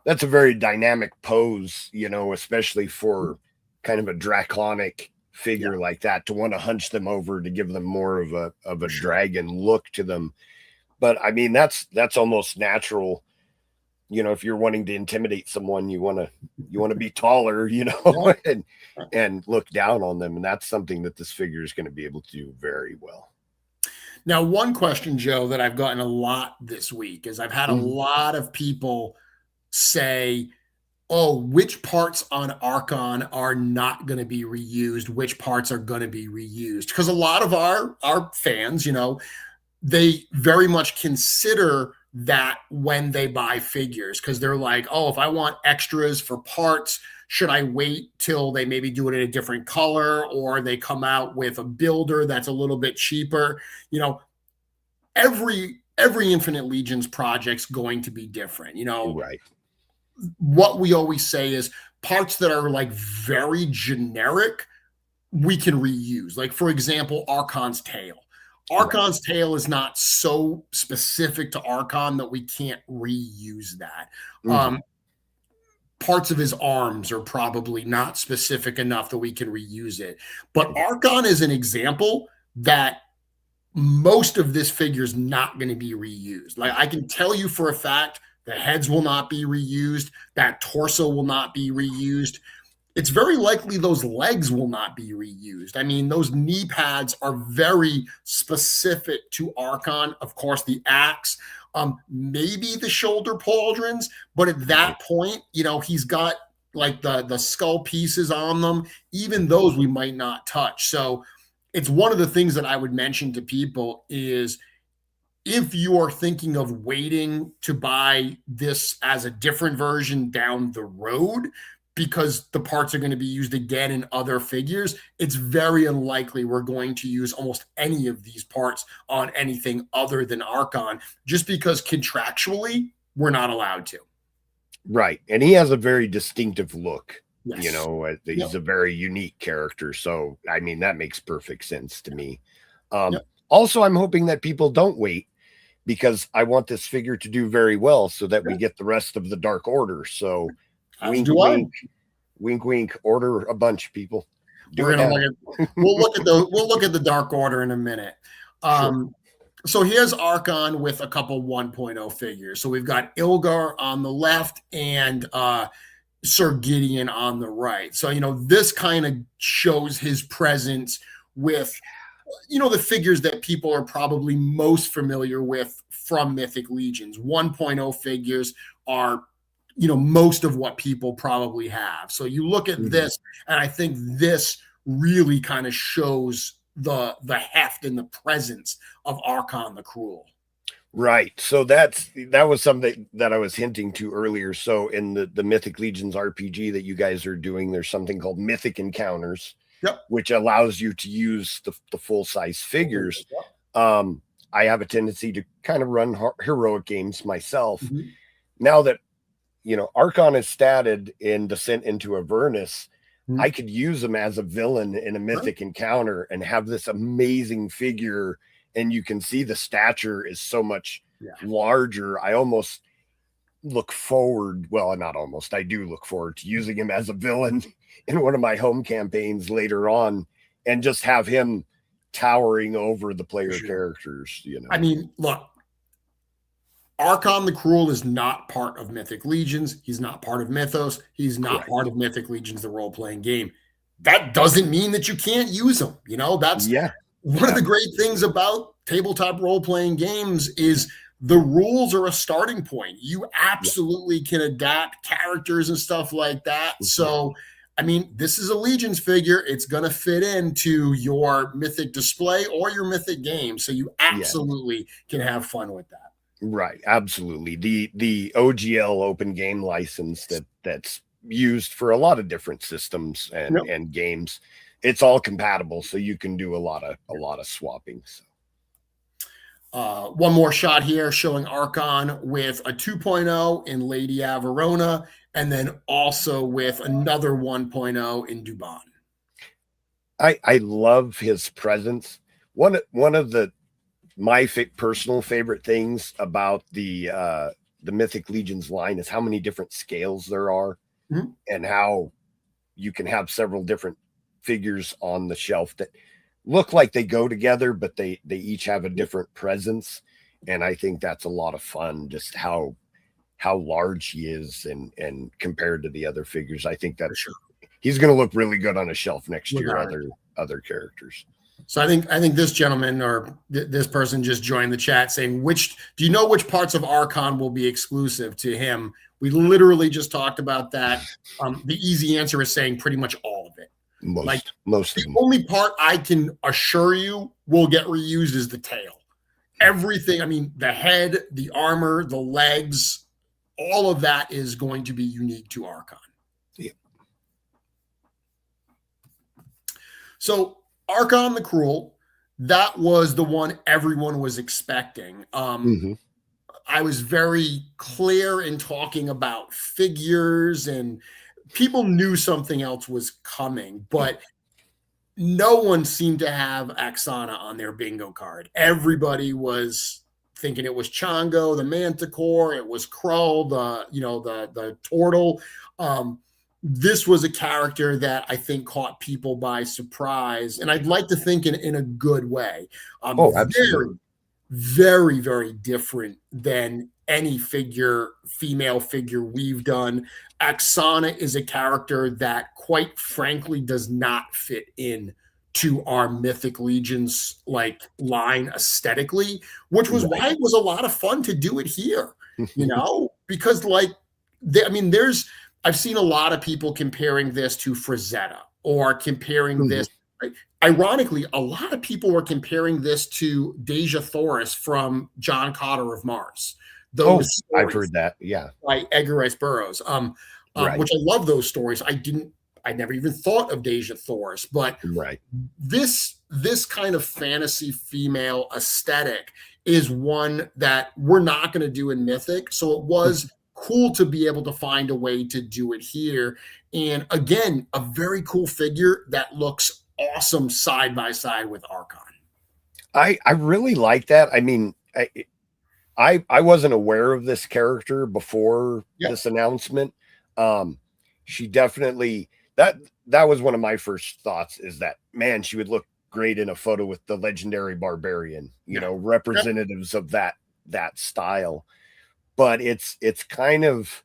Speaker 2: a very dynamic pose, you know, especially for kind of a draconic figure like that, to want to hunch them over to give them more of a dragon look to them. But I mean, that's almost natural. You know, if you're wanting to intimidate someone, you want to be taller, you know, and look down on them. And that's something that this figure is going to be able to do very well.
Speaker 1: Now, one question, Joe, that I've gotten a lot this week is I've had a lot of people say, oh, which parts on Arkhan are not going to be reused, which parts are going to be reused. Because a lot of our fans, you know, they very much consider that when they buy figures, because they're like, oh, if I want extras for parts, should I wait till they maybe do it in a different color, or they come out with a builder that's a little bit cheaper? You know, every Infinite Legions project's going to be different. You know, what we always say is parts that are like very generic, we can reuse. Like, for example, Arkhan's tail. Arkhan's tail is not so specific to Arkhan that we can't reuse that. Parts of his arms are probably not specific enough that we can reuse it. But Arkhan is an example that most of this figure is not going to be reused. Like, I can tell you for a fact, the heads will not be reused. That torso will not be reused. It's very likely those legs will not be reused. I mean, those knee pads are very specific to Arkhan. Of course, the axe, maybe the shoulder pauldrons, but at that point, you know, he's got like the skull pieces on them. Even those we might not touch. So it's one of the things that I would mention to people is, if you are thinking of waiting to buy this as a different version down the road, because the parts are going to be used again in other figures, it's very unlikely we're going to use almost any of these parts on anything other than Arkhan, just because contractually we're not allowed to.
Speaker 2: Right. And he has a very distinctive look. Yes. You know, he's a very unique character. So, I mean, that makes perfect sense to me. Also, I'm hoping that people don't wait, because I want this figure to do very well so that we get the rest of the Dark Order. So wink, wink, wink, wink, order a bunch, people.
Speaker 1: We'll look at the Dark Order in a minute. So here's Archon with a couple 1.0 figures. So we've got Ilgar on the left and Sir Gideon on the right. So, you know, this kind of shows his presence with, you know, the figures that people are probably most familiar with from Mythic Legions. 1.0 figures are, you know, most of what people probably have. So you look at this, and I think this really kind of shows the heft and the presence of Archon the Cruel.
Speaker 2: Right. So that was something that I was hinting to earlier. So in the Mythic Legions RPG that you guys are doing, there's something called Mythic Encounters. Which allows you to use the full-size figures. I have a tendency to kind of run heroic games myself. Now that, you know, Archon is statted in Descent into Avernus, I could use him as a villain in a Mythic Encounter and have this amazing figure, and you can see the stature is so much larger. I almost look forward, well, not almost, I do look forward to using him as a villain in one of my home campaigns later on, and just have him towering over the player characters, you know.
Speaker 1: I mean, look, Archon the Cruel is not part of Mythic Legions. He's not part of Mythos. He's not part of Mythic Legions, the role-playing game. That doesn't mean that you can't use him. You know, that's one of the great things about tabletop role-playing games is the rules are a starting point. You absolutely can adapt characters and stuff like that. So, I mean, this is a Legions figure. It's going to fit into your Mythic display or your Mythic game. So you absolutely can have fun with that.
Speaker 2: Right. Absolutely. The OGL open game license that's used for a lot of different systems and games. It's all compatible, so you can do a lot of swapping. So.
Speaker 1: One more shot here showing Archon with a 2.0 in Lady Averona, and then also with another 1.0 in Dubon.
Speaker 2: I love his presence. One of my personal favorite things about the Mythic Legions line is how many different scales there are, and how you can have several different figures on the shelf that look like they go together, but they each have a different presence. And I think that's a lot of fun, just how large he is and compared to the other figures. I think that he's going to look really good on a shelf next to your other characters.
Speaker 1: So I think this gentleman or this person just joined the chat saying, do you know which parts of Archon will be exclusive to him? We literally just talked about that. The easy answer is saying pretty much all of it.
Speaker 2: Most
Speaker 1: the only part I can assure you will get reused is the tail. Everything, I mean, the head, the armor, the legs, all of that is going to be unique to Archon.
Speaker 2: Yeah.
Speaker 1: So Archon the Cruel, that was the one everyone was expecting. I was very clear in talking about figures, and people knew something else was coming, but no one seemed to have Aksana on their bingo card. Everybody was thinking it was Chongo, the Manticore, it was Krull, the Turtle. This was a character that I think caught people by surprise, and I'd like to think in a good way.
Speaker 2: Absolutely.
Speaker 1: Very, very different than any female figure we've done. Aksana is a character that, quite frankly, does not fit in to our Mythic Legions line aesthetically, which was why it was a lot of fun to do it here. Because I've seen a lot of people comparing this to Frazetta or comparing this. Ironically, a lot of people were comparing this to Deja Thoris from John Cotter of Mars.
Speaker 2: I've heard that. Yeah.
Speaker 1: By Edgar Rice Burroughs. Which I love those stories. I never even thought of Deja Thoris, but this kind of fantasy female aesthetic is one that we're not going to do in Mythic. So it was cool to be able to find a way to do it here. And again, a very cool figure that looks awesome side by side with Archon.
Speaker 2: I really like that. I mean, I wasn't aware of this character before this announcement. She definitely that was one of my first thoughts, is that, man, she would look great in a photo with the legendary barbarian, representatives of that style. But it's kind of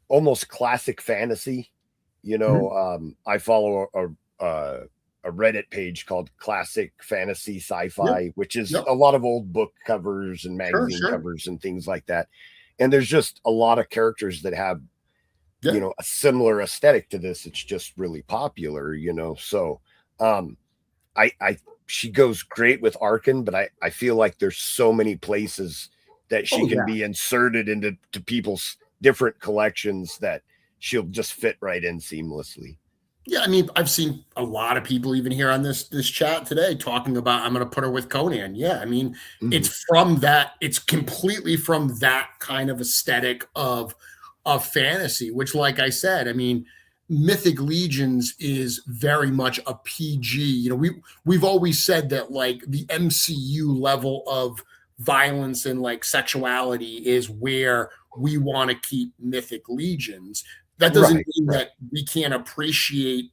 Speaker 2: almost classic fantasy. I follow a Reddit page called Classic Fantasy Sci-Fi, which is a lot of old book covers and magazine covers and things like that. And there's just a lot of characters that have, a similar aesthetic to this. It's just really popular, So she goes great with Arkhan, but I feel like there's so many places that she can be inserted into people's different collections that she'll just fit right in seamlessly.
Speaker 1: Yeah, I mean, I've seen a lot of people even here on this chat today talking about, I'm going to put her with Conan. Yeah, I mean, it's from that. It's completely from that kind of aesthetic of fantasy, which, like I said, I mean, Mythic Legions is very much a PG. We've always said that the MCU level of violence and sexuality is where we want to keep Mythic Legions. That doesn't mean that we can't appreciate,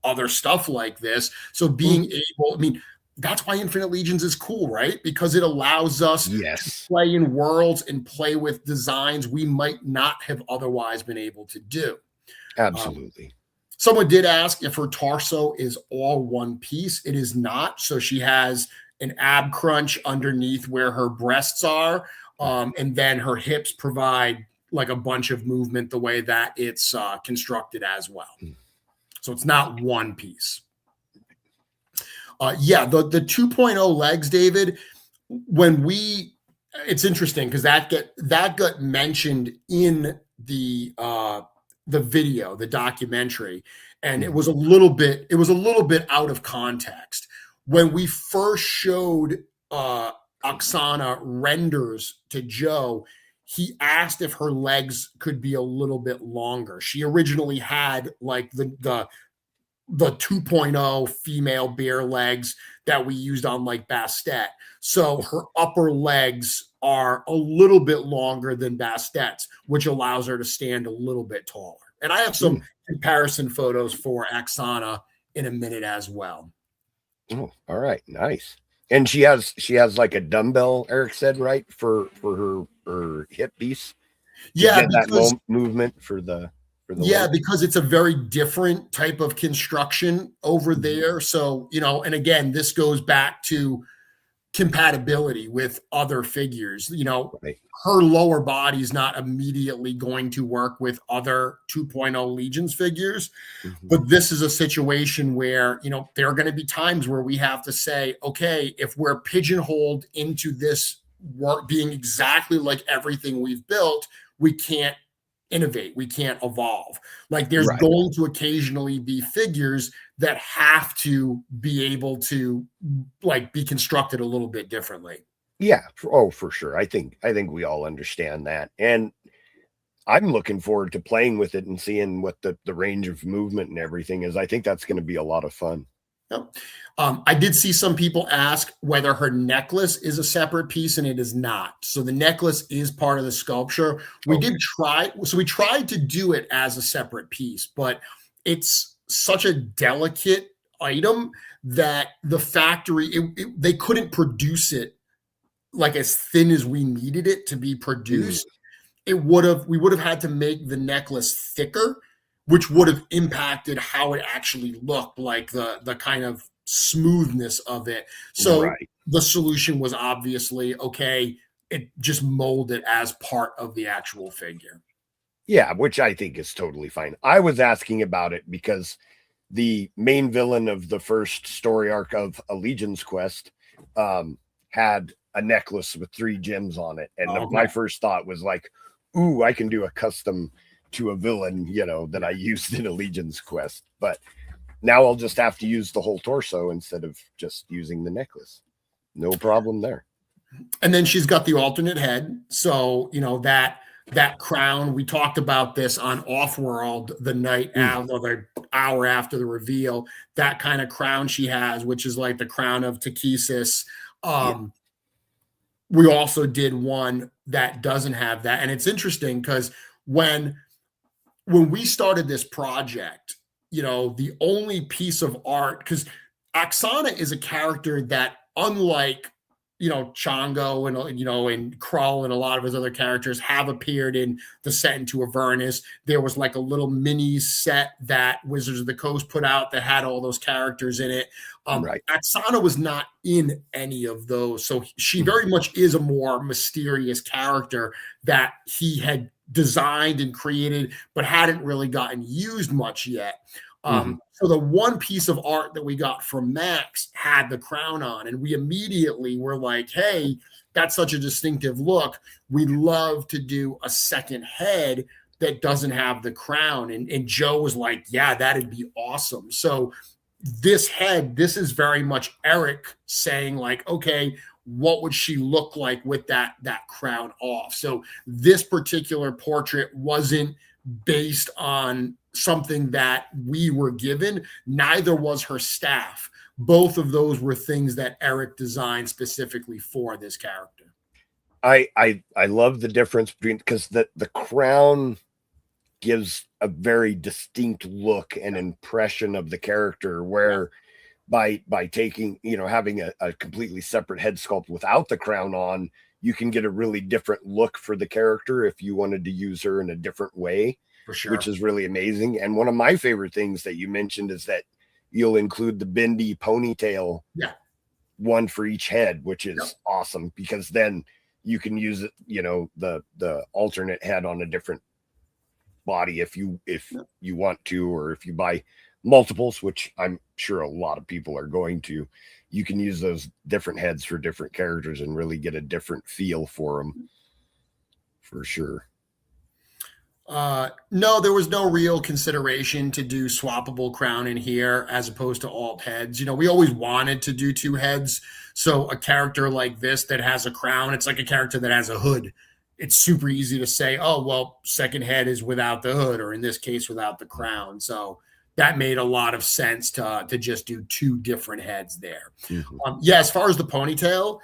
Speaker 1: other stuff like this. So being able, I mean, that's why Infinite Legions is cool, right? Because it allows us to play in worlds and play with designs we might not have otherwise been able to do.
Speaker 2: Absolutely.
Speaker 1: Someone did ask if her torso is all one piece. It is not. So she has an ab crunch underneath where her breasts are. And then her hips provide a bunch of movement the way that it's constructed as well. So it's not one piece. The 2.0 legs, David, it's interesting because that got mentioned in the the video, the documentary, and it was a little bit out of context. When we first showed Aksana renders to Joe, he asked if her legs could be a little bit longer. She originally had like the 2.0 female bear legs that we used on like Bastet. So her upper legs are a little bit longer than Bastet's, which allows her to stand a little bit taller. And I have some comparison photos for Axana in a minute as well.
Speaker 2: Oh, all right. Nice. And she has like a dumbbell, Eric said, right? For her hip piece.
Speaker 1: Yeah.
Speaker 2: That movement for the
Speaker 1: leg. Because it's a very different type of construction over there. So, and again, this goes back to compatibility with other figures. Right. Her lower body is not immediately going to work with other 2.0 Legions figures. But this is a situation where, there are going to be times where we have to say, okay, if we're pigeonholed into this work being exactly like everything we've built, we can't innovate, we can't evolve. Like there's going to occasionally be figures that have to be able to like be constructed a little bit differently.
Speaker 2: Yeah. Oh, for sure. I think we all understand that. And I'm looking forward to playing with it and seeing what the range of movement and everything is. I think that's going to be a lot of fun.
Speaker 1: Yep. I did see some people ask whether her necklace is a separate piece, and it is not. So the necklace is part of the sculpture. We tried to do it as a separate piece, but it's such a delicate item that the factory, they couldn't produce it like as thin as we needed it to be produced. We would have had to make the necklace thicker, which would have impacted how it actually looked, like the kind of smoothness of it. So the solution was obviously, okay, it just mold it as part of the actual figure.
Speaker 2: Yeah, which I think is totally fine. I was asking about it because the main villain of the first story arc of a Legion's Quest had a necklace with 3 gems on it. And my first thought was like, ooh, I can do a custom to a villain, that I used in a Legion's Quest. But now I'll just have to use the whole torso instead of just using the necklace. No problem there.
Speaker 1: And then she's got the alternate head. So, that crown, we talked about this on Offworld the night after, the hour after the reveal, that kind of crown she has, which is like the crown of Takesis. We also did one that doesn't have that. And it's interesting because when we started this project, the only piece of art, because Aksana is a character that, unlike, Chongo and Krull and a lot of his other characters have appeared in the Set into Avernus. There was like a little mini set that Wizards of the Coast put out that had all those characters in it. Aksana was not in any of those. So she very much is a more mysterious character that he had designed and created, but hadn't really gotten used much yet. So the one piece of art that we got from Max had the crown on, and we immediately were like, hey, that's such a distinctive look. We'd love to do a second head that doesn't have the crown. And Joe was like, yeah, that'd be awesome. So this is very much Eric saying like, okay, what would she look like with that crown off? So this particular portrait wasn't based on something that we were given. Neither was her staff. Both of those were things that Eric designed specifically for this character.
Speaker 2: I love the difference between, because the crown gives a very distinct look and impression of the character, where by taking, having a completely separate head sculpt without the crown on, you can get a really different look for the character if you wanted to use her in a different way.
Speaker 1: For sure.
Speaker 2: Which is really amazing. And one of my favorite things that you mentioned is that you'll include the bendy ponytail, one for each head, which is awesome, because then you can use it, the alternate head on a different body if you want to, or if you buy multiples, which I'm sure a lot of people are going to, you can use those different heads for different characters and really get a different feel for them, for sure.
Speaker 1: No, there was no real consideration to do swappable crown in here as opposed to alt heads. We always wanted to do 2 heads. So a character like this that has a crown, it's like a character that has a hood. It's super easy to say, oh, well, second head is without the hood, or in this case, without the crown. So that made a lot of sense to just do 2 different heads there.
Speaker 2: Mm-hmm.
Speaker 1: Yeah, as far as the ponytail,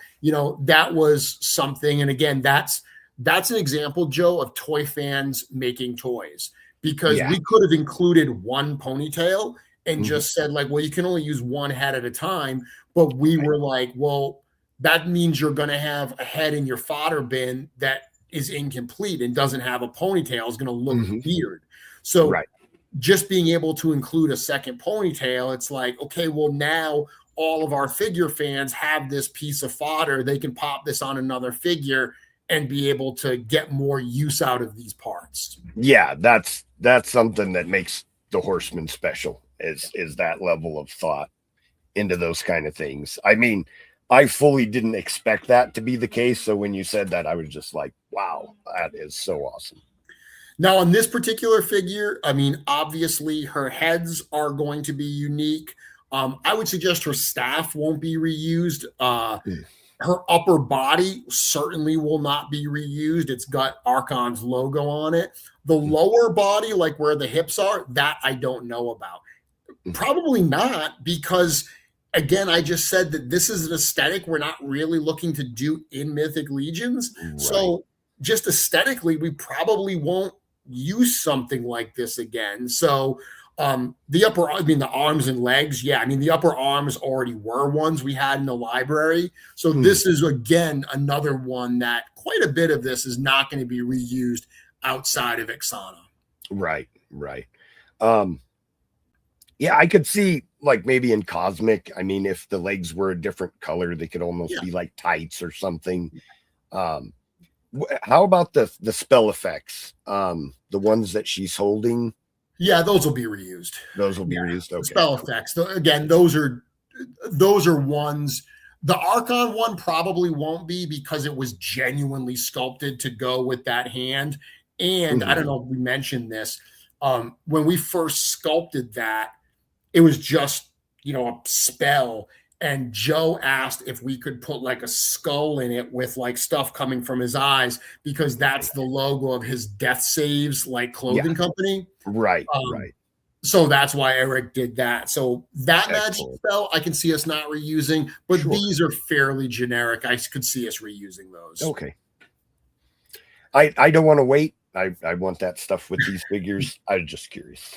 Speaker 1: that was something. And again, that's an example, Joe, of toy fans making toys, because we could have included 1 ponytail and just said like, well, you can only use 1 head at a time. But we were like, well, that means you're going to have a head in your fodder bin that is incomplete and doesn't have a ponytail, is going to look weird. So just being able to include a second ponytail, it's like, okay, well, now all of our figure fans have this piece of fodder. They can pop this on another figure and be able to get more use out of these parts.
Speaker 2: Yeah, that's something that makes the Horseman special, is that level of thought into those kind of things. I mean, I fully didn't expect that to be the case. So when you said that, I was just like, wow, that is so awesome.
Speaker 1: Now, on this particular figure, I mean, obviously her heads are going to be unique. I would suggest her staff won't be reused. Her upper body certainly will not be reused. It's got Arkhan's logo on it. The lower body, like where the hips are, that I don't know about. Probably not, because again, I just said that this is an aesthetic we're not really looking to do in Mythic Legions. Right. So just aesthetically, we probably won't use something like this again. So the arms and legs. Yeah. I mean, the upper arms already were ones we had in the library. So this is, again, another one that quite a bit of this is not going to be reused outside of Aksana.
Speaker 2: Right. Yeah, I could see like maybe in Cosmic, I mean, if the legs were a different color, they could almost be like tights or something. How about the spell effects? The ones that she's holding?
Speaker 1: Yeah, those will be reused.
Speaker 2: Those will be reused. Okay.
Speaker 1: Spell effects. Again, those are ones. The Archon one probably won't be, because it was genuinely sculpted to go with that hand. And I don't know if we mentioned this. When we first sculpted that, it was just, a spell. And Joe asked if we could put like a skull in it with like stuff coming from his eyes, because that's the logo of his Death Saves like clothing company.
Speaker 2: Right.
Speaker 1: So that's why Eric did that. So that magic spell, I can see us not reusing, but these are fairly generic. I could see us reusing those.
Speaker 2: Okay. I don't want to wait. I want that stuff with these figures. I'm just curious.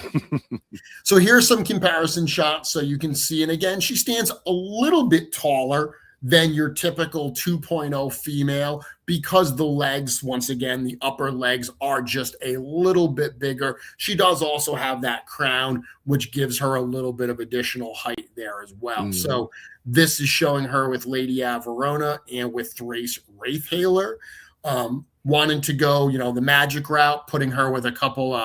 Speaker 1: So here's some comparison shots so you can see. And again, she stands a little bit taller than your typical 2.0 female, because the legs, once again, the upper legs are just a little bit bigger. She does also have that crown, which gives her a little bit of additional height there as well. So this is showing her with Lady Averona and with Thrace Wraithhaler. Wanting to go, the magic route, putting her with a couple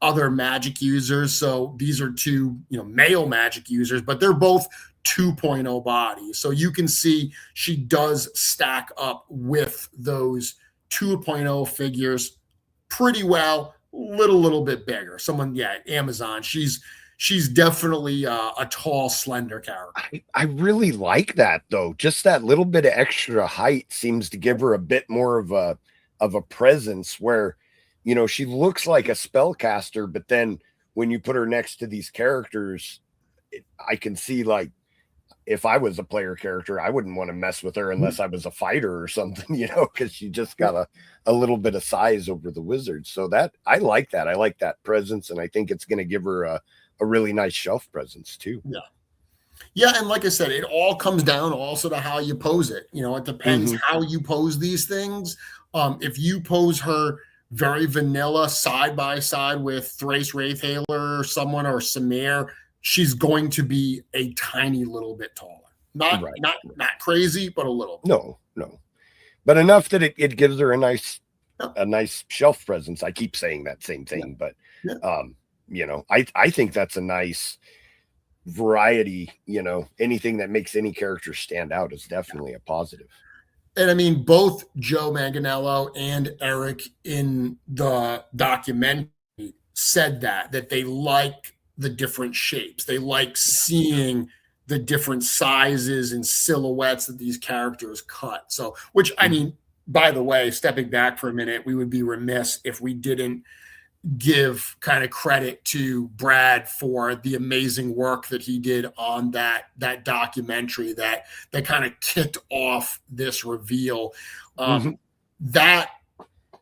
Speaker 1: other magic users. So these are 2, male magic users, but they're both 2.0 bodies. So you can see she does stack up with those 2.0 figures pretty well, little bit bigger. Amazon. She's definitely a tall, slender character.
Speaker 2: I really like that, though. Just that little bit of extra height seems to give her a bit more of a presence, where she looks like a spellcaster, but then when you put her next to these characters, I can see, like, if I was a player character, I wouldn't want to mess with her unless I was a fighter or something, because she just got a little bit of size over the wizard. So that I like that presence, and I think it's going to give her a really nice shelf presence too.
Speaker 1: Yeah, and like I said, it all comes down also to how you pose it. It depends how you pose these things. If you pose her very vanilla side by side with Thrace Wraithhaler or someone, or Samir, she's going to be a tiny little bit taller. Not crazy, but a little bit.
Speaker 2: No. But enough that it gives her a nice shelf presence. I keep saying that same thing, but I think that's a nice variety. Anything that makes any character stand out is definitely a positive.
Speaker 1: And I mean, both Joe Manganiello and Eric in the documentary said that they like the different shapes. They like seeing the different sizes and silhouettes that these characters cut. So, which, I mean, by the way, stepping back for a minute, we would be remiss if we didn't give kind of credit to Brad for the amazing work that he did on that documentary that kind of kicked off this reveal.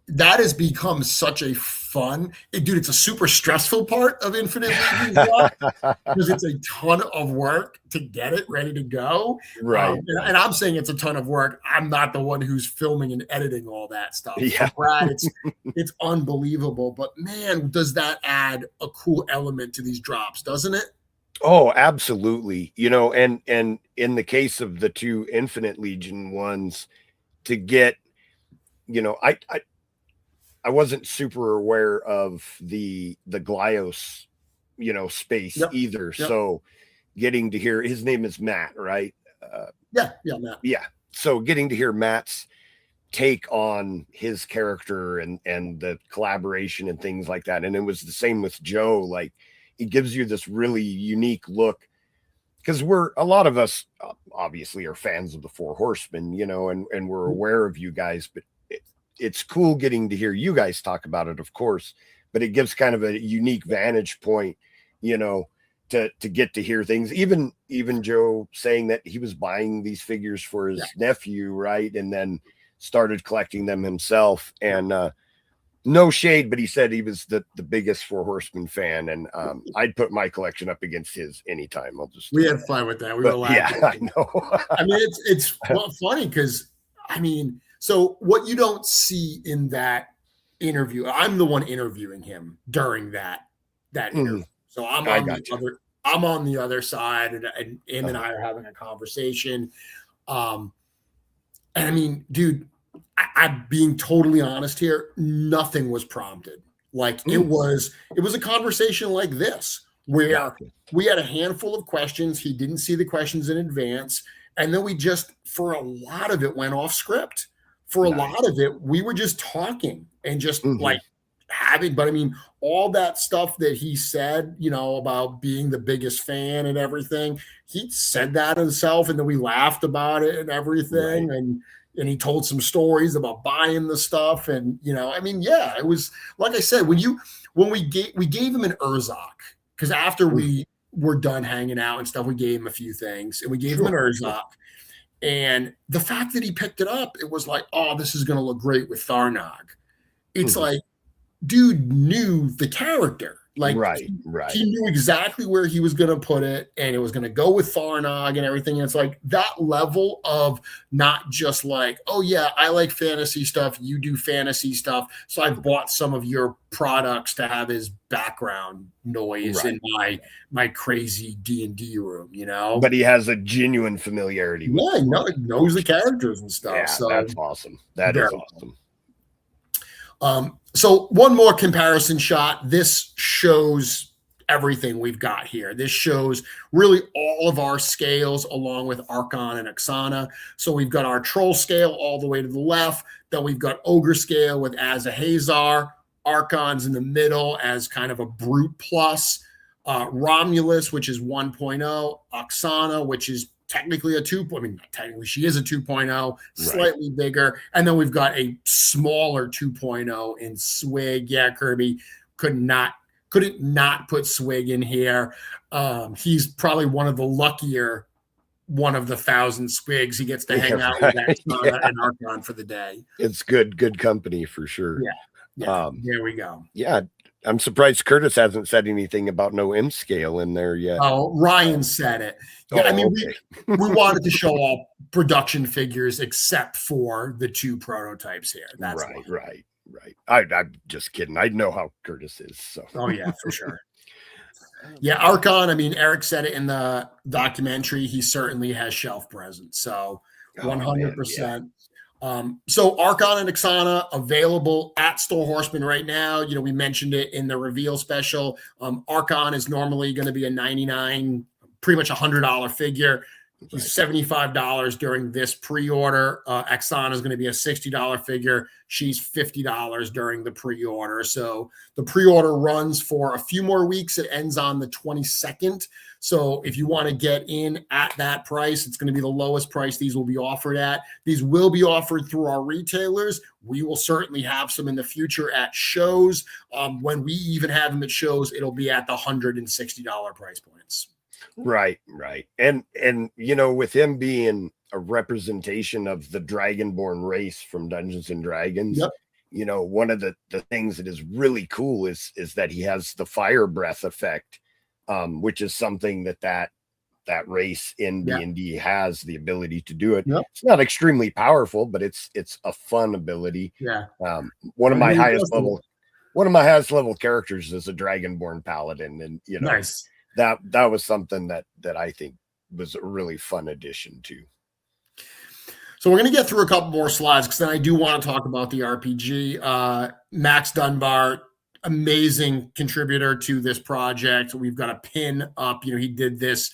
Speaker 1: That has become such a fun, dude. It's a super stressful part of Infinite Legions because it's a ton of work to get it ready to go.
Speaker 2: Right.
Speaker 1: And I'm saying it's a ton of work. I'm not the one who's filming and editing all that stuff.
Speaker 2: Yeah.
Speaker 1: For Brad, it's unbelievable. But man, does that add a cool element to these drops, doesn't it?
Speaker 2: Oh, absolutely. You know, and in the case of the two Infinite Legion ones, to get, you know, I wasn't super aware of the Glyos, you know, space either. Yep. So getting to hear, his name is Matt, right?
Speaker 1: Matt.
Speaker 2: Yeah. So getting to hear Matt's take on his character and the collaboration and things like that. And it was the same with Joe. Like, it gives you this really unique look, because a lot of us obviously are fans of the Four Horsemen, you know, and we're aware of you guys, but it's cool getting to hear you guys talk about it, of course, but it gives kind of a unique vantage point, you know, to get to hear things. Even Joe saying that he was buying these figures for his nephew, right? And then started collecting them himself. And no shade, but he said he was the biggest Four Horsemen fan. And I'd put my collection up against his anytime.
Speaker 1: We had fun with that. We were laughing.
Speaker 2: Yeah, I know.
Speaker 1: I mean, it's funny because, I mean, so what you don't see in that interview, I'm the one interviewing him during that interview. So I'm on the other side, and him and I are having a conversation. And I mean, dude, I'm being totally honest here. Nothing was prompted. Like it was a conversation like this where we had a handful of questions. He didn't see the questions in advance, and then we just, for a lot of it, went off script. For a lot of it, we were just talking and just like having, but I mean, all that stuff that he said, you know, about being the biggest fan and everything, he said that himself, and then we laughed about it and everything. Right. And he told some stories about buying the stuff. And, you know, I mean, yeah, it was, like I said, when we gave him an Urzak, because after we were done hanging out and stuff, we gave him a few things, and we gave him an Urzak. And the fact that he picked it up, it was like, oh, this is going to look great with Tharnog. It's like, dude knew the character. Like, he knew exactly where he was going to put it, and it was going to go with Tharnog and everything. And it's like that level of not just like, oh yeah, I like fantasy stuff, you do fantasy stuff, so I've bought some of your products to have as background noise in my crazy D&D room, you know.
Speaker 2: But he has a genuine familiarity with
Speaker 1: he knows the characters and stuff.
Speaker 2: Yeah, so that's awesome. That is awesome.
Speaker 1: So one more comparison shot. This shows everything we've got here. This shows really all of our scales along with Arkhan and Aksana. So we've got our troll scale all the way to the left. Then we've got ogre scale with Azahazar. Arkhan's in the middle as kind of a brute plus. Romulus, which is 1.0. Aksana, which is technically a 2. I mean, technically she is a 2.0, slightly bigger. And then we've got a smaller 2.0 in Swig. Yeah, Kirby couldn't not put Swig in here. He's probably one of the luckier one of the 1,000 Swigs. He gets to hang out with Axana and Archon for the day.
Speaker 2: It's good company for sure.
Speaker 1: Yeah. There we go.
Speaker 2: Yeah. I'm surprised Curtis hasn't said anything about no M scale in there yet.
Speaker 1: Oh, Ryan said it. Yeah, we wanted to show all production figures except for the 2 prototypes here. That's
Speaker 2: right. I'm just kidding. I know how Curtis is. So.
Speaker 1: Oh yeah, for sure. Yeah, Archon. I mean, Eric said it in the documentary. He certainly has shelf presence. So 100%. So Archon and Aksana available at Store Horseman right now. You know, we mentioned it in the reveal special. Archon is normally going to be a $99, pretty much $100 figure. He's $75 during this pre-order. Aksana is going to be a $60 figure. She's $50 during the pre-order. So the pre-order runs for a few more weeks. It ends on the 22nd. So if you want to get in at that price, it's going to be the lowest price these will be offered at. These will be offered through our retailers. We will certainly have some in the future at shows. When we even have them at shows, it'll be at the $160 price points.
Speaker 2: Right. And with him being a representation of the Dragonborn race from Dungeons and Dragons, one of the things that is really cool is that he has the fire breath effect, which is something that race in D&D has the ability to do it. It's not extremely powerful, but it's a fun ability. One of my highest level characters is a Dragonborn paladin, and
Speaker 1: nice.
Speaker 2: That was something that I think was a really fun addition to.
Speaker 1: So we're going to get through a couple more slides because then I do want to talk about the RPG. Max Dunbar, amazing contributor to this project. We've got a pin up. He did this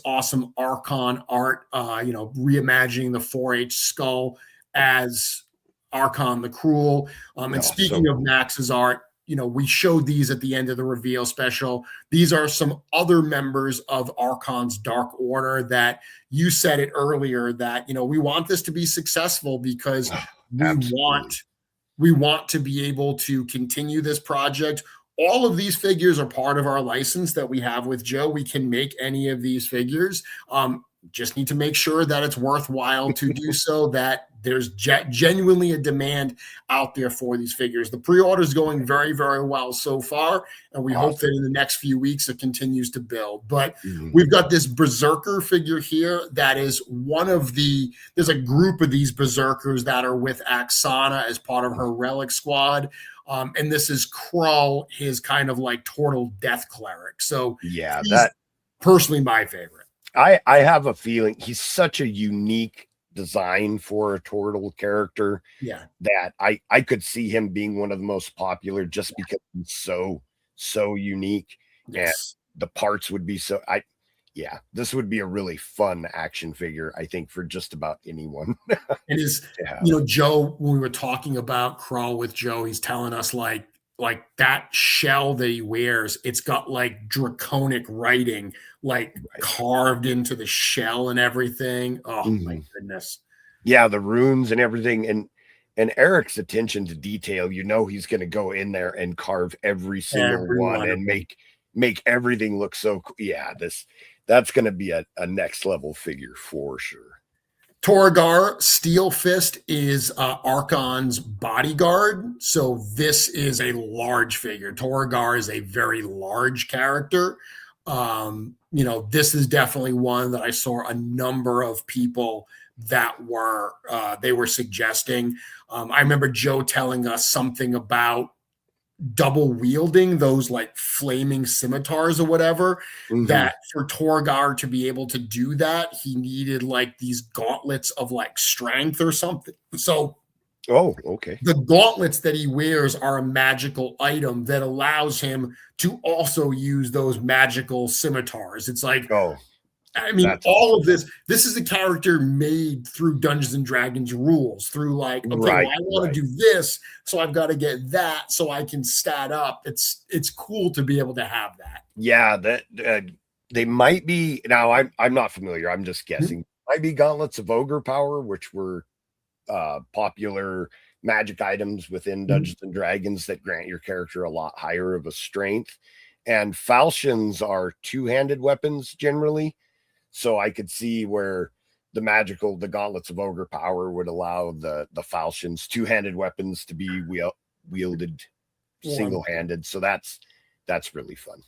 Speaker 1: awesome Archon art, reimagining the 4-H skull as Archon the Cruel. And speaking of Max's art, we showed these at the end of the reveal special. These are some other members of Arkhan's Dark Order that you said it earlier that, we want this to be successful because we want to be able to continue this project. All of these figures are part of our license that we have with Joe. We can make any of these figures. Just need to make sure that it's worthwhile to do so, that there's genuinely a demand out there for these figures. The pre-order is going very, very well so far, and we hope that in the next few weeks it continues to build. But we've got this Berserker figure here that is there's a group of these Berserkers that are with Aksana as part of her relic squad. And this is Krull, his kind of like turtle death cleric. So that's personally my favorite.
Speaker 2: I have a feeling he's such a unique design for a turtle character that I could see him being one of the most popular just because he's so unique. And the parts would be this would be a really fun action figure, I think, for just about anyone.
Speaker 1: It is, Joe, when we were talking about Krull with Joe, he's telling us like that shell that he wears, it's got like draconic writing, carved into the shell and everything. Oh my goodness.
Speaker 2: Yeah, the runes and everything. And Eric's attention to detail, he's going to go in there and carve every single one and make everything look so cool. Yeah, that's going to be a next level figure for sure.
Speaker 1: Torgar Steel Fist is Arkhan's bodyguard. So this is a large figure. Torgar is a very large character. This is definitely one that I saw a number of people that were suggesting. I remember Joe telling us something about double wielding those like flaming scimitars or whatever, that for Torgar to be able to do that, he needed like these gauntlets of like strength or something. So the gauntlets that he wears are a magical item that allows him to also use those magical scimitars. It's like, all of this is a character made through Dungeons and Dragons rules, through like, I want to do this, so I've got to get that so I can stat up. It's cool to be able to have that.
Speaker 2: Yeah, that they might be. Now I'm not familiar. I'm just guessing. Might be gauntlets of ogre power, which were popular magic items within Dungeons and Dragons that grant your character a lot higher of a strength. And falchions are two-handed weapons generally. So I could see where the gauntlets of ogre power would allow the falchions, two-handed weapons, to be wielded single-handed. So that's really fun.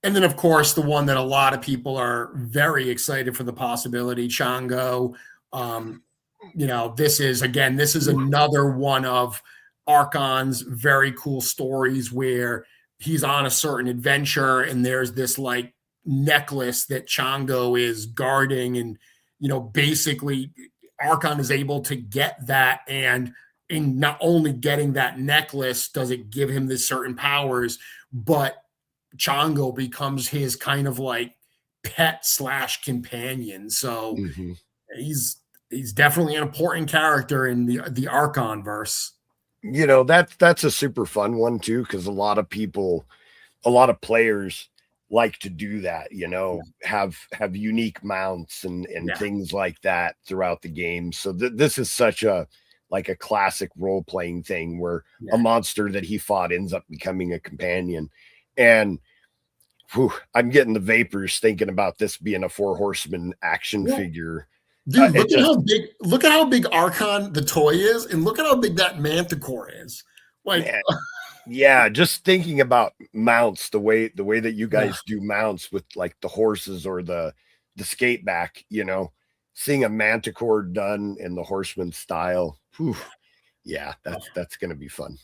Speaker 1: And then, of course, the one that a lot of people are very excited for the possibility, Chango. This is another one of Arkhan's very cool stories where he's on a certain adventure and there's this like necklace that Chango is guarding, and basically Arkhan is able to get that, and in not only getting that necklace does it give him this certain powers, but Chango becomes his kind of like pet / companion. So he's definitely an important character in the Archon verse.
Speaker 2: You know, that's a super fun one too, because a lot of players like to do that, you know, have unique mounts and things like that throughout the game. So this is such a classic role-playing thing where a monster that he fought ends up becoming a companion. And I'm getting the vapors thinking about this being a 4 Horsemen action figure.
Speaker 1: Dude, look at how big Archon the toy is, and look at how big that Manticore is. Like, man,
Speaker 2: yeah, just thinking about mounts, the way that you guys do mounts with like the horses or the skate back, you know, seeing a Manticore done in the Horseman style. Yeah, that's gonna be fun.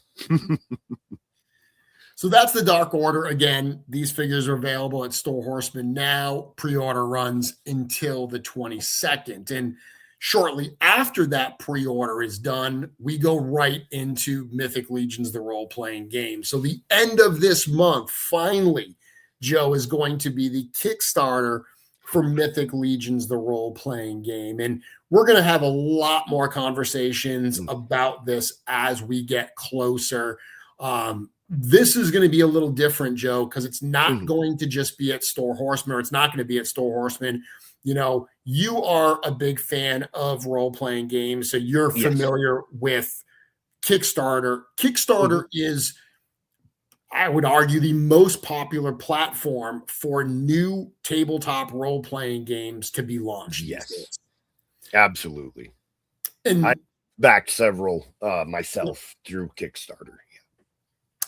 Speaker 1: So that's the Dark Order. Again, these figures are available at Store Horseman now. Pre-order runs until the 22nd. And shortly after that pre-order is done, we go right into Mythic Legions, the role-playing game. So the end of this month, finally, Joe, is going to be the Kickstarter for Mythic Legions, the role-playing game. And we're going to have a lot more conversations about this as we get closer. This is going to be a little different, Joe, because it's not going to just be at Store Horseman, or it's not going to be at Store Horseman. You know, you are a big fan of role-playing games, so you're familiar with Kickstarter. Kickstarter is, I would argue, the most popular platform for new tabletop role-playing games to be launched.
Speaker 2: Yes, absolutely.
Speaker 1: And
Speaker 2: I backed several myself through Kickstarter.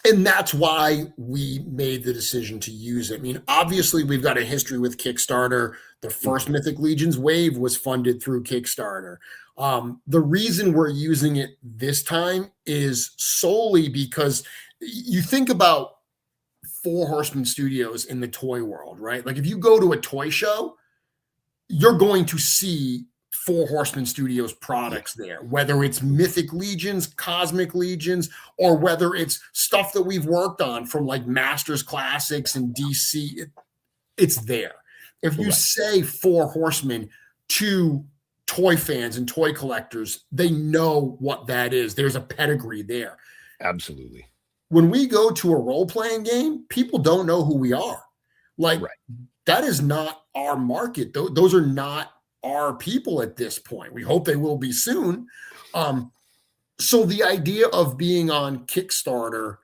Speaker 1: And that's why we made the decision to use it. I mean, obviously, we've got a history with Kickstarter. The first Mythic Legions wave was funded through Kickstarter. The reason we're using it this time is solely because you think about 4 Horsemen Studios in the toy world, right? Like if you go to a toy show, you're going to see 4 Horsemen Studios products there, whether it's Mythic Legions, Cosmic Legions, or whether it's stuff that we've worked on from like Masters Classics and DC. It's there. If you say 4 Horsemen to toy fans and toy collectors, they know what that is. There's a pedigree there.
Speaker 2: Absolutely.
Speaker 1: When we go to a role-playing game, people don't know who we are. Like that is not our market. Those are not our people at this point. We hope they will be soon. So the idea of being on Kickstarter,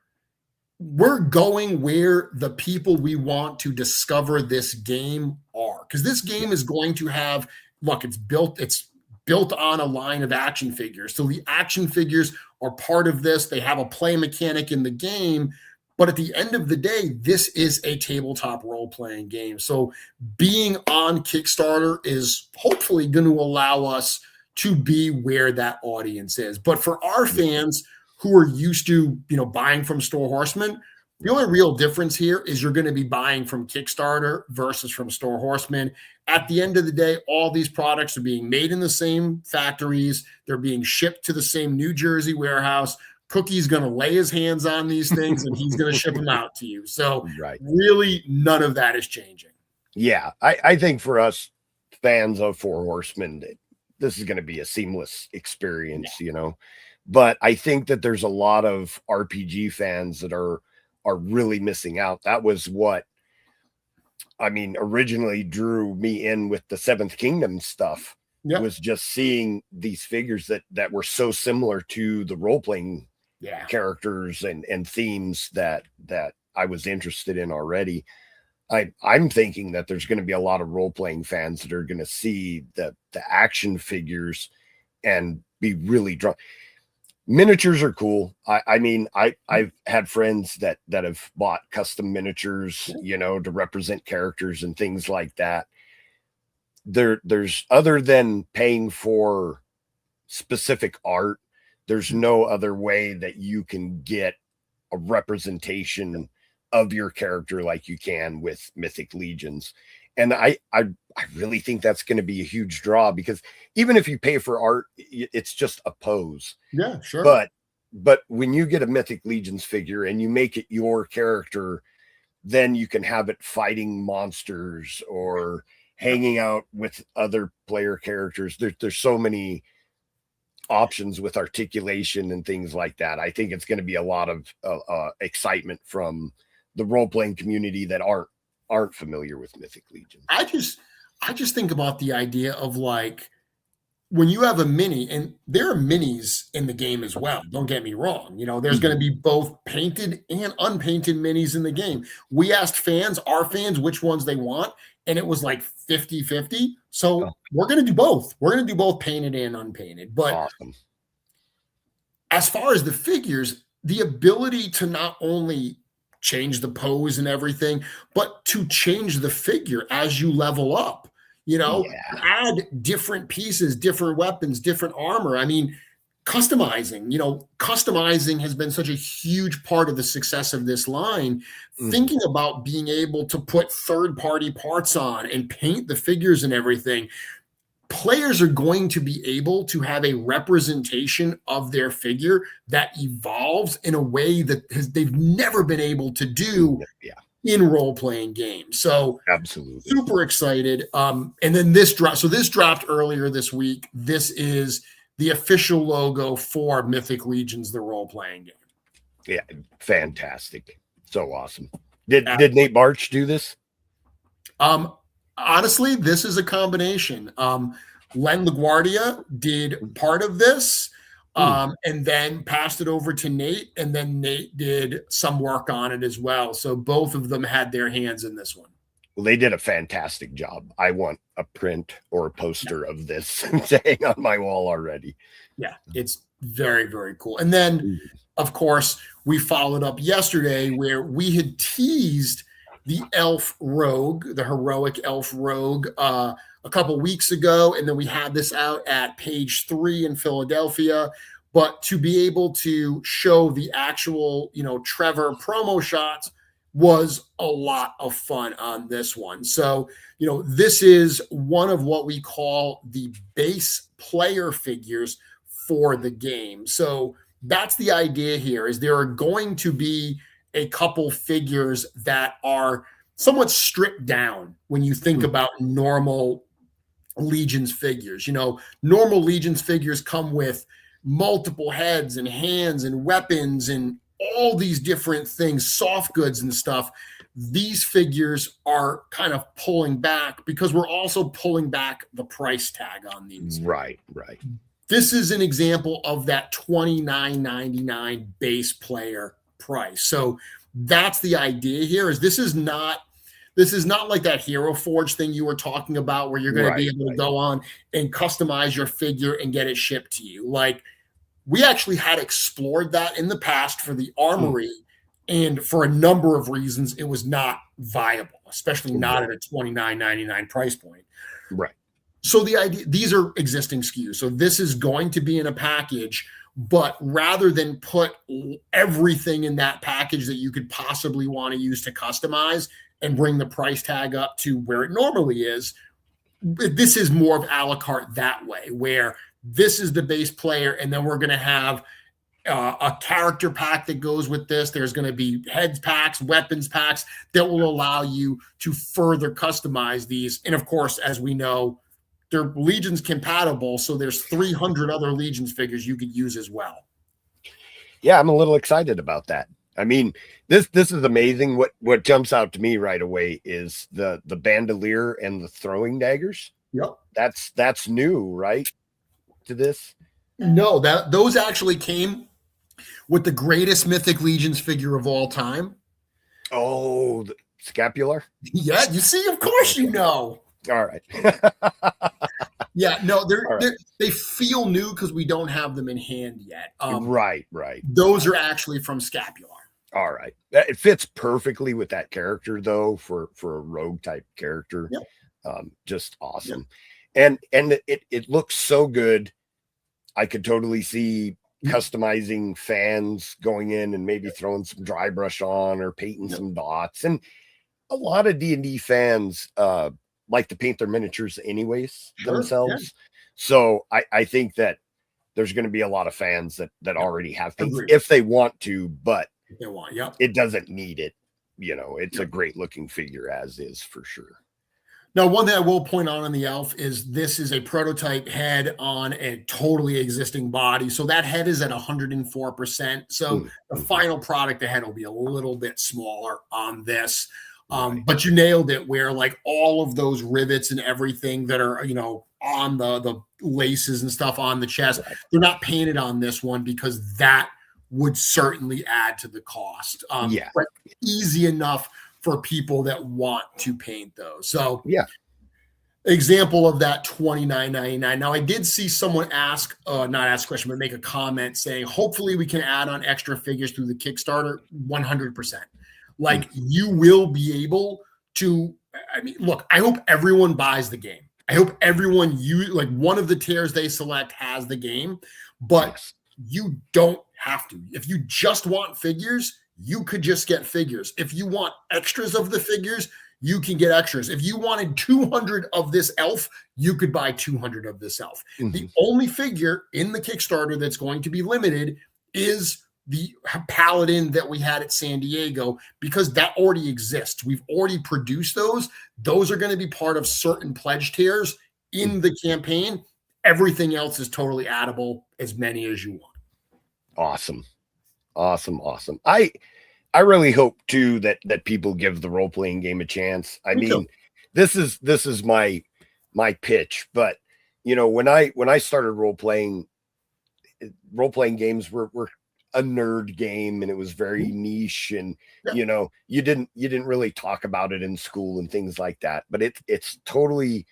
Speaker 1: we're going where the people we want to discover this game are, because this game is going to have, look, it's built on a line of action figures. So the action figures are part of this. They have a play mechanic in the game, but at the end of the day, this is a tabletop role-playing game. So being on Kickstarter is hopefully going to allow us to be where that audience is. But for our fans who are used to, you know, buying from Store Horseman, the only real difference here is you're going to be buying from Kickstarter versus from Store Horseman. At the end of the day, all these products are being made in the same factories. They're being shipped to the same New Jersey warehouse. Cookie's going to lay his hands on these things and he's going to ship them out to you. So really none of that is changing.
Speaker 2: Yeah. I think for us fans of 4 Horsemen, this is going to be a seamless experience, you know, but I think that there's a lot of RPG fans that are really missing out. That was what, I mean, originally drew me in with the 7th Kingdom stuff. Was just seeing these figures that were so similar to the role-playing characters and themes that I was interested in already. I'm thinking that there's going to be a lot of role-playing fans that are going to see the action figures and be really drawn. Miniatures are cool. I mean, I've had friends that have bought custom miniatures, you know, to represent characters and things like that. There's other than paying for specific art, there's no other way that you can get a representation of your character like you can with Mythic Legions. And I really think that's going to be a huge draw, because even if you pay for art, it's just a pose.
Speaker 1: Yeah, sure.
Speaker 2: But when you get a Mythic Legions figure and you make it your character, then you can have it fighting monsters or hanging out with other player characters. There's so many options with articulation and things like that. I think it's going to be a lot of excitement from the role-playing community that aren't familiar with Mythic Legion.
Speaker 1: I just think about the idea of like when you have a mini, and there are minis in the game as well. Don't get me wrong. There's going to be both painted and unpainted minis in the game. We asked our fans, which ones they want, and it was like 50-50. So we're going to do both. We're going to do both painted and unpainted. But
Speaker 2: awesome.
Speaker 1: As far as the figures, the ability to not only change the pose and everything, but to change the figure as you level up. Add different pieces, different weapons, different armor. I mean, customizing has been such a huge part of the success of this line. Thinking about being able to put third-party parts on and paint the figures and everything, players are going to be able to have a representation of their figure that evolves in a way that they've never been able to do. In role-playing games. So
Speaker 2: absolutely
Speaker 1: super excited. And then this dropped. So this dropped earlier this week. This is the official logo for Mythic Legions, the role-playing game.
Speaker 2: Yeah, fantastic. So awesome. Did Nate Barch do this?
Speaker 1: Honestly, this is a combination. Len LaGuardia did part of this. And then passed it over to Nate, and then Nate did some work on it as well. So both of them had their hands in this one.
Speaker 2: Well, they did a fantastic job. I want a print or a poster of this to hang on my wall already.
Speaker 1: Yeah, it's very, very cool. And then, of course, we followed up yesterday where we had teased the elf rogue, the heroic elf rogue, a couple weeks ago, and then we had this out at page 3 in Philadelphia. But to be able to show the actual, Trevor promo shots was a lot of fun on this one. So, this is one of what we call the base player figures for the game. So that's the idea here, is there are going to be a couple figures that are somewhat stripped down when you think about normal Legions figures. Normal Legions figures come with multiple heads and hands and weapons and all these different things, soft goods and stuff. These figures are kind of pulling back because we're also pulling back the price tag on these.
Speaker 2: Right.
Speaker 1: This is an example of that $29.99 base player price. So that's the idea here. This is not like that Hero Forge thing you were talking about where you're going to be able to go on and customize your figure and get it shipped to you. Like, we actually had explored that in the past for the Armory, and for a number of reasons, it was not viable, especially not at a $29.99 price point.
Speaker 2: Right.
Speaker 1: So the idea, these are existing SKUs. So this is going to be in a package, but rather than put everything in that package that you could possibly want to use to customize and bring the price tag up to where it normally is, this is more of a la carte that way, where this is the base player, and then we're going to have a character pack that goes with this. There's going to be heads packs, weapons packs that will allow you to further customize these. And of course, as we know, they're Legions compatible, so there's 300 other Legions figures you could use as well.
Speaker 2: Yeah, I'm a little excited about that. I mean, this is amazing. What jumps out to me right away is the bandolier and the throwing daggers.
Speaker 1: Yep.
Speaker 2: That's new, right? To this?
Speaker 1: No, those actually came with the greatest Mythic Legions figure of all time.
Speaker 2: Oh, the scapular?
Speaker 1: Yeah, you see, of course you know.
Speaker 2: All right.
Speaker 1: Yeah, no, they feel new because we don't have them in hand yet.
Speaker 2: Right.
Speaker 1: Those are actually from Scapular.
Speaker 2: All right. It fits perfectly with that character, though, for a rogue type character.
Speaker 1: Yep.
Speaker 2: Just awesome. Yep. And it looks so good. I could totally see customizing fans going in and maybe throwing some dry brush on or painting some dots. And a lot of D&D fans like to paint their miniatures anyways themselves. Yeah. So I think that there's going to be a lot of fans that already have paints if they want to, but
Speaker 1: if they want,
Speaker 2: it doesn't need it. it's a great looking figure as is for sure.
Speaker 1: Now, one thing I will point out on the elf is this is a prototype head on a totally existing body. So that head is at 104%. So the final product, the head will be a little bit smaller on this. But you nailed it, where like all of those rivets and everything that are, on the laces and stuff on the chest, they're not painted on this one because that would certainly add to the cost. But easy enough for people that want to paint those. So example of that, $29.99. Now I did see someone not ask a question, but make a comment saying, hopefully we can add on extra figures through the Kickstarter. 100%. Like you will be able to, look, I hope everyone buys the game. I hope everyone like one of the tiers they select has the game, but you don't have to. If you just want figures, you could just get figures. If you want extras of the figures, you can get extras. If you wanted 200 of this elf, you could buy 200 of this elf. The only figure in the Kickstarter that's going to be limited is the paladin that we had at San Diego, because that already exists. We've already produced those. Those are going to be part of certain pledge tiers in the campaign. Everything else is totally addable, as many as you want.
Speaker 2: Awesome. I really hope too that people give the role-playing game a chance. I mean, this is my pitch, but when I started role-playing games were a nerd game, and it was very niche, and you didn't really talk about it in school and things like that. But it's totally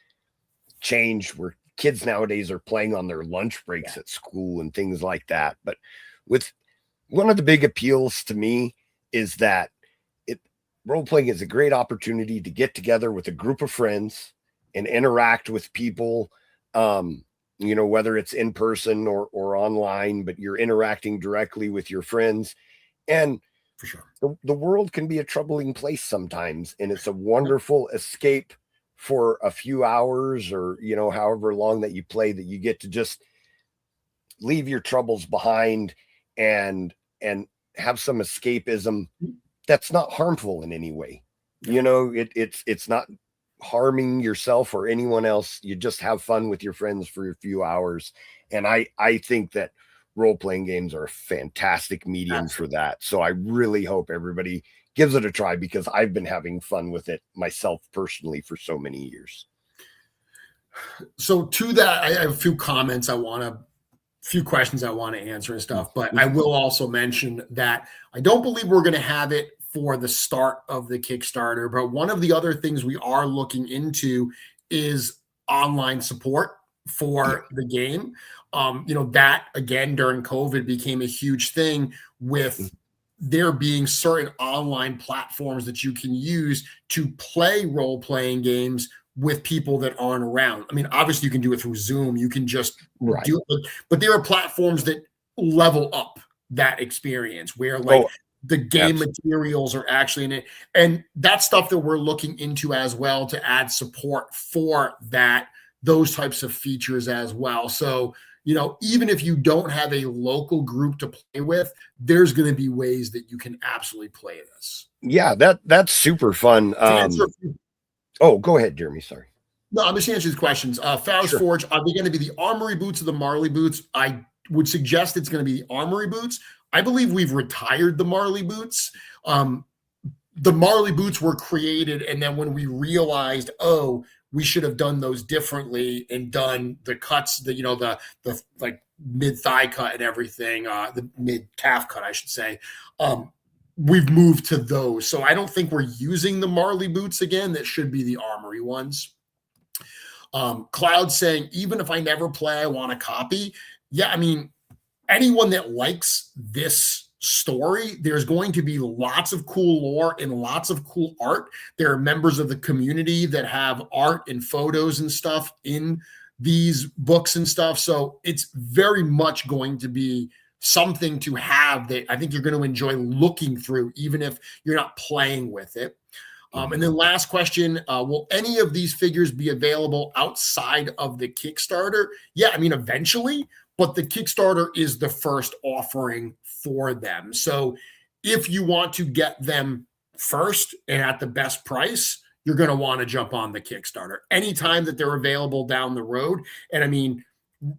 Speaker 2: changed, where kids nowadays are playing on their lunch breaks at school and things like that. But with one of the big appeals to me is that role-playing is a great opportunity to get together with a group of friends and interact with people, whether it's in person or online, but you're interacting directly with your friends. And
Speaker 1: for sure,
Speaker 2: the world can be a troubling place sometimes, and it's a wonderful escape for a few hours, or however long that you play, that you get to just leave your troubles behind and have some escapism that's not harmful in any way. It's not harming yourself or anyone else. You just have fun with your friends for a few hours. And I think that role-playing games are a fantastic medium for that. So I really hope everybody gives it a try, because I've been having fun with it myself personally for so many years.
Speaker 1: So to that, I have a few comments few questions I want to answer and stuff, but I will also mention that I don't believe we're going to have it for the start of the Kickstarter. But one of the other things we are looking into is online support for the game. That again, during COVID became a huge thing, with there being certain online platforms that you can use to play role-playing games with people that aren't around. I mean, obviously you can do it through Zoom. You can just do it, but there are platforms that level up that experience, where the game materials are actually in it. And that's stuff that we're looking into as well, to add support for those types of features as well. So, even if you don't have a local group to play with, there's going to be ways that you can absolutely play this.
Speaker 2: Yeah, that's super fun. Oh, go ahead, Jeremy. Sorry.
Speaker 1: No, I'm just answering these questions. Faust Forge, are they going to be the armory boots or the Marley boots? I would suggest it's going to be the armory boots. I believe we've retired the Marley boots. The Marley boots were created, and then when we realized, we should have done those differently and done the cuts, the like mid thigh cut and everything, the mid calf cut, I should say. We've moved to those. So I don't think we're using the Marley boots again. That should be the armory ones. Cloud saying, even if I never play, I want a copy. Yeah, I mean, anyone that likes this story, there's going to be lots of cool lore and lots of cool art. There are members of the community that have art and photos and stuff in these books and stuff. So it's very much going to be something to have that I think you're going to enjoy looking through, even if you're not playing with it. And then last question, will any of these figures be available outside of the Kickstarter? Yeah, I mean, eventually, but the Kickstarter is the first offering for them. So if you want to get them first and at the best price, you're going to want to jump on the Kickstarter. Anytime that they're available down the road, and I mean,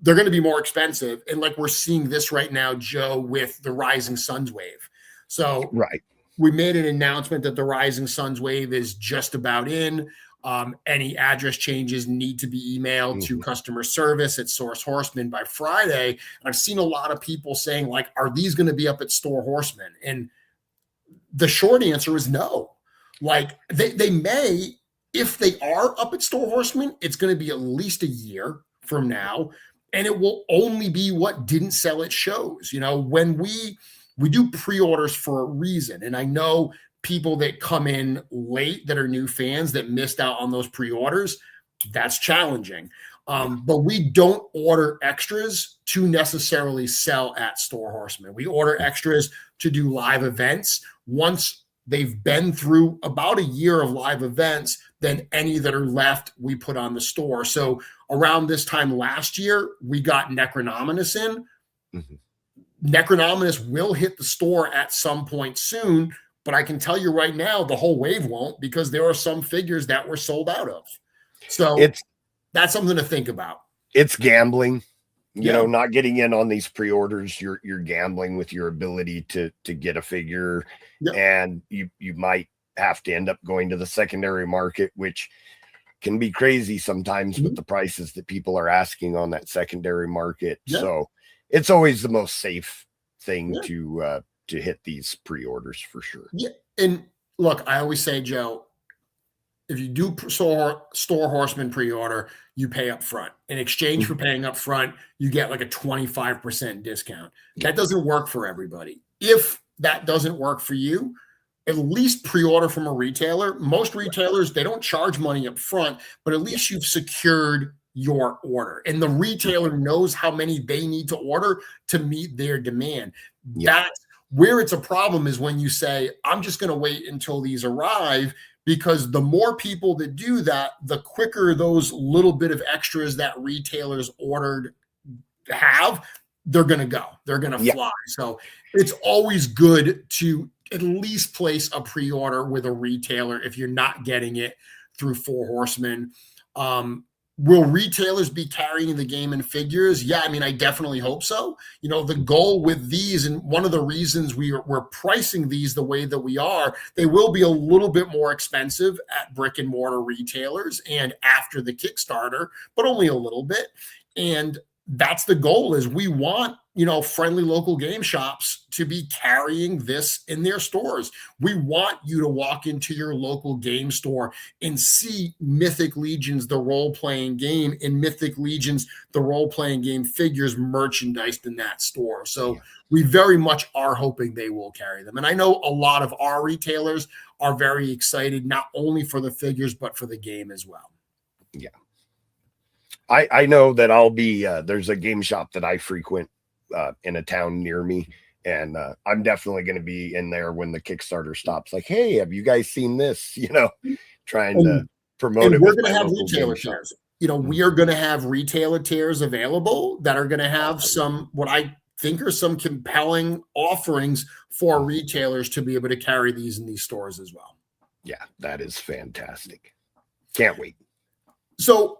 Speaker 1: they're going to be more expensive. And like we're seeing this right now, Joe, with the Rising Suns wave. So we made an announcement that the Rising Suns wave is just about in. Any address changes need to be emailed to customer service at Source Horseman by Friday. And I've seen a lot of people saying, like, are these going to be up at Store Horseman? And the short answer is no. Like, they may, if they are up at Store Horseman, it's going to be at least a year from now. And it will only be what didn't sell at shows. You know, when we do pre-orders for a reason. And I know people that come in late that are new fans that missed out on those pre-orders, that's challenging. But we don't order extras to necessarily sell at Store Horseman. We order extras to do live events. Once they've been through about a year of live events, then any that are left, we put on the store. So around this time last year, we got Necronominus in. Necronominus will hit the store at some point soon, but I can tell you right now, the whole wave won't, because there are some figures that were sold out of. So that's something to think about.
Speaker 2: It's gambling, you know, not getting in on these pre-orders. You're gambling with your ability to get a figure, and you might have to end up going to the secondary market, which can be crazy sometimes with the prices that people are asking on that secondary market. So it's always the most safe thing to hit these pre-orders for sure.
Speaker 1: And look, I always say, Joe, if you do Store Horseman pre-order, you pay up front. In exchange for paying up front, you get like a 25% discount. That doesn't work for everybody. If that doesn't work for you, at least pre-order from a retailer. Most retailers, they don't charge money up front, but at least you've secured your order. And the retailer knows how many they need to order to meet their demand. That's where it's a problem, is when you say, I'm just going to wait until these arrive, because the more people that do that, the quicker those little bit of extras that retailers ordered have, they're going to go. They're going to fly. So it's always good to at least place a pre-order with a retailer if you're not getting it through Four Horsemen. Will retailers be carrying the game in figures? Yeah, I mean, I definitely hope so. You know, the goal with these, and one of the reasons we're pricing these the way that we are, they will be a little bit more expensive at brick and mortar retailers and after the Kickstarter, but only a little bit. And that's the goal, is we want, you know, friendly local game shops to be carrying this in their stores. We want you to walk into your local game store and see Mythic Legions, the role-playing game, and Mythic Legions, the role-playing game figures merchandised in that store. So we very much are hoping they will carry them. And I know a lot of our retailers are very excited, not only for the figures, but for the game as well.
Speaker 2: Yeah. I know that I'll be, there's a game shop that I frequent in a town near me, and I'm definitely going to be in there when the Kickstarter stops. Like, hey, have you guys seen this? You know, trying to promote it.
Speaker 1: We're going to have retailer tiers. You know, we are going to have retailer tiers available that are going to have some, what I think are some compelling offerings for retailers to be able to carry these in these stores as well.
Speaker 2: Yeah, that is fantastic. Can't wait.
Speaker 1: So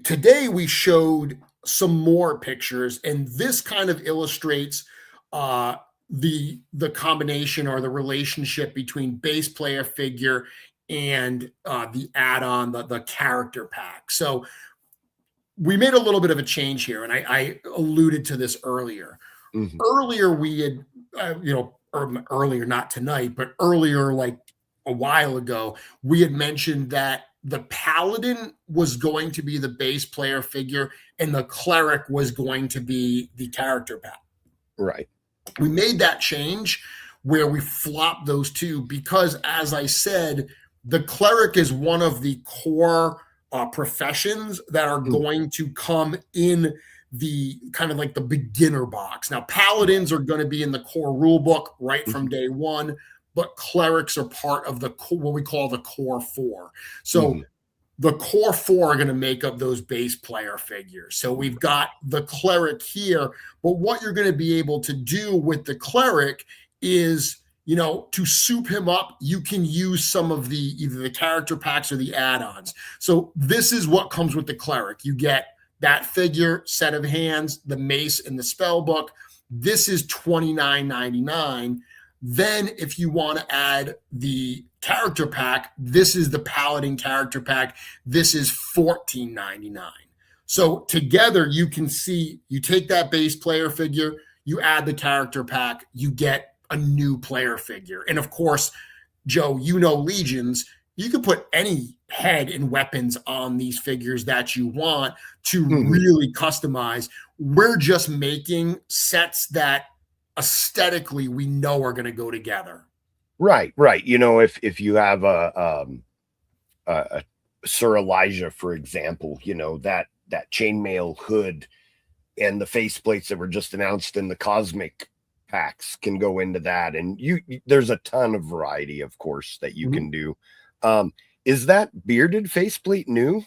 Speaker 1: today we showed some more pictures, and this kind of illustrates the combination or the relationship between base player figure and the add-on, the character pack. So we made a little bit of a change here, and I alluded to this earlier. Earlier we had, earlier, not tonight, but earlier, like a while ago, we had mentioned that the paladin was going to be the base player figure and the cleric was going to be the character pack.
Speaker 2: Right.
Speaker 1: We made that change where we flopped those two because, as I said, the cleric is one of the core professions that are going to come in the kind of like the beginner box. Now, paladins are going to be in the core rule book right from day one, but clerics are part of the what we call the core four. So the core four are going to make up those base player figures. So we've got the cleric here, but what you're going to be able to do with the cleric is you know, to soup him up, you can use some of either the character packs or the add-ons. So this is what comes with the cleric. You get that figure, set of hands, the mace, and the spell book. This is $29.99. Then if you want to add the character pack, this is the Paladin character pack. This is $14.99. So together you can see, you take that base player figure, you add the character pack, you get a new player figure. And of course, Joe, you know Legions, you can put any head and weapons on these figures that you want to really customize. We're just making sets that aesthetically we know are going to go together.
Speaker 2: Right. You know, if you have a Sir Elijah, for example, you know, that chainmail hood and the faceplates that were just announced in the Cosmic packs can go into that, and there's a ton of variety, of course, that you can do. Is that bearded faceplate new?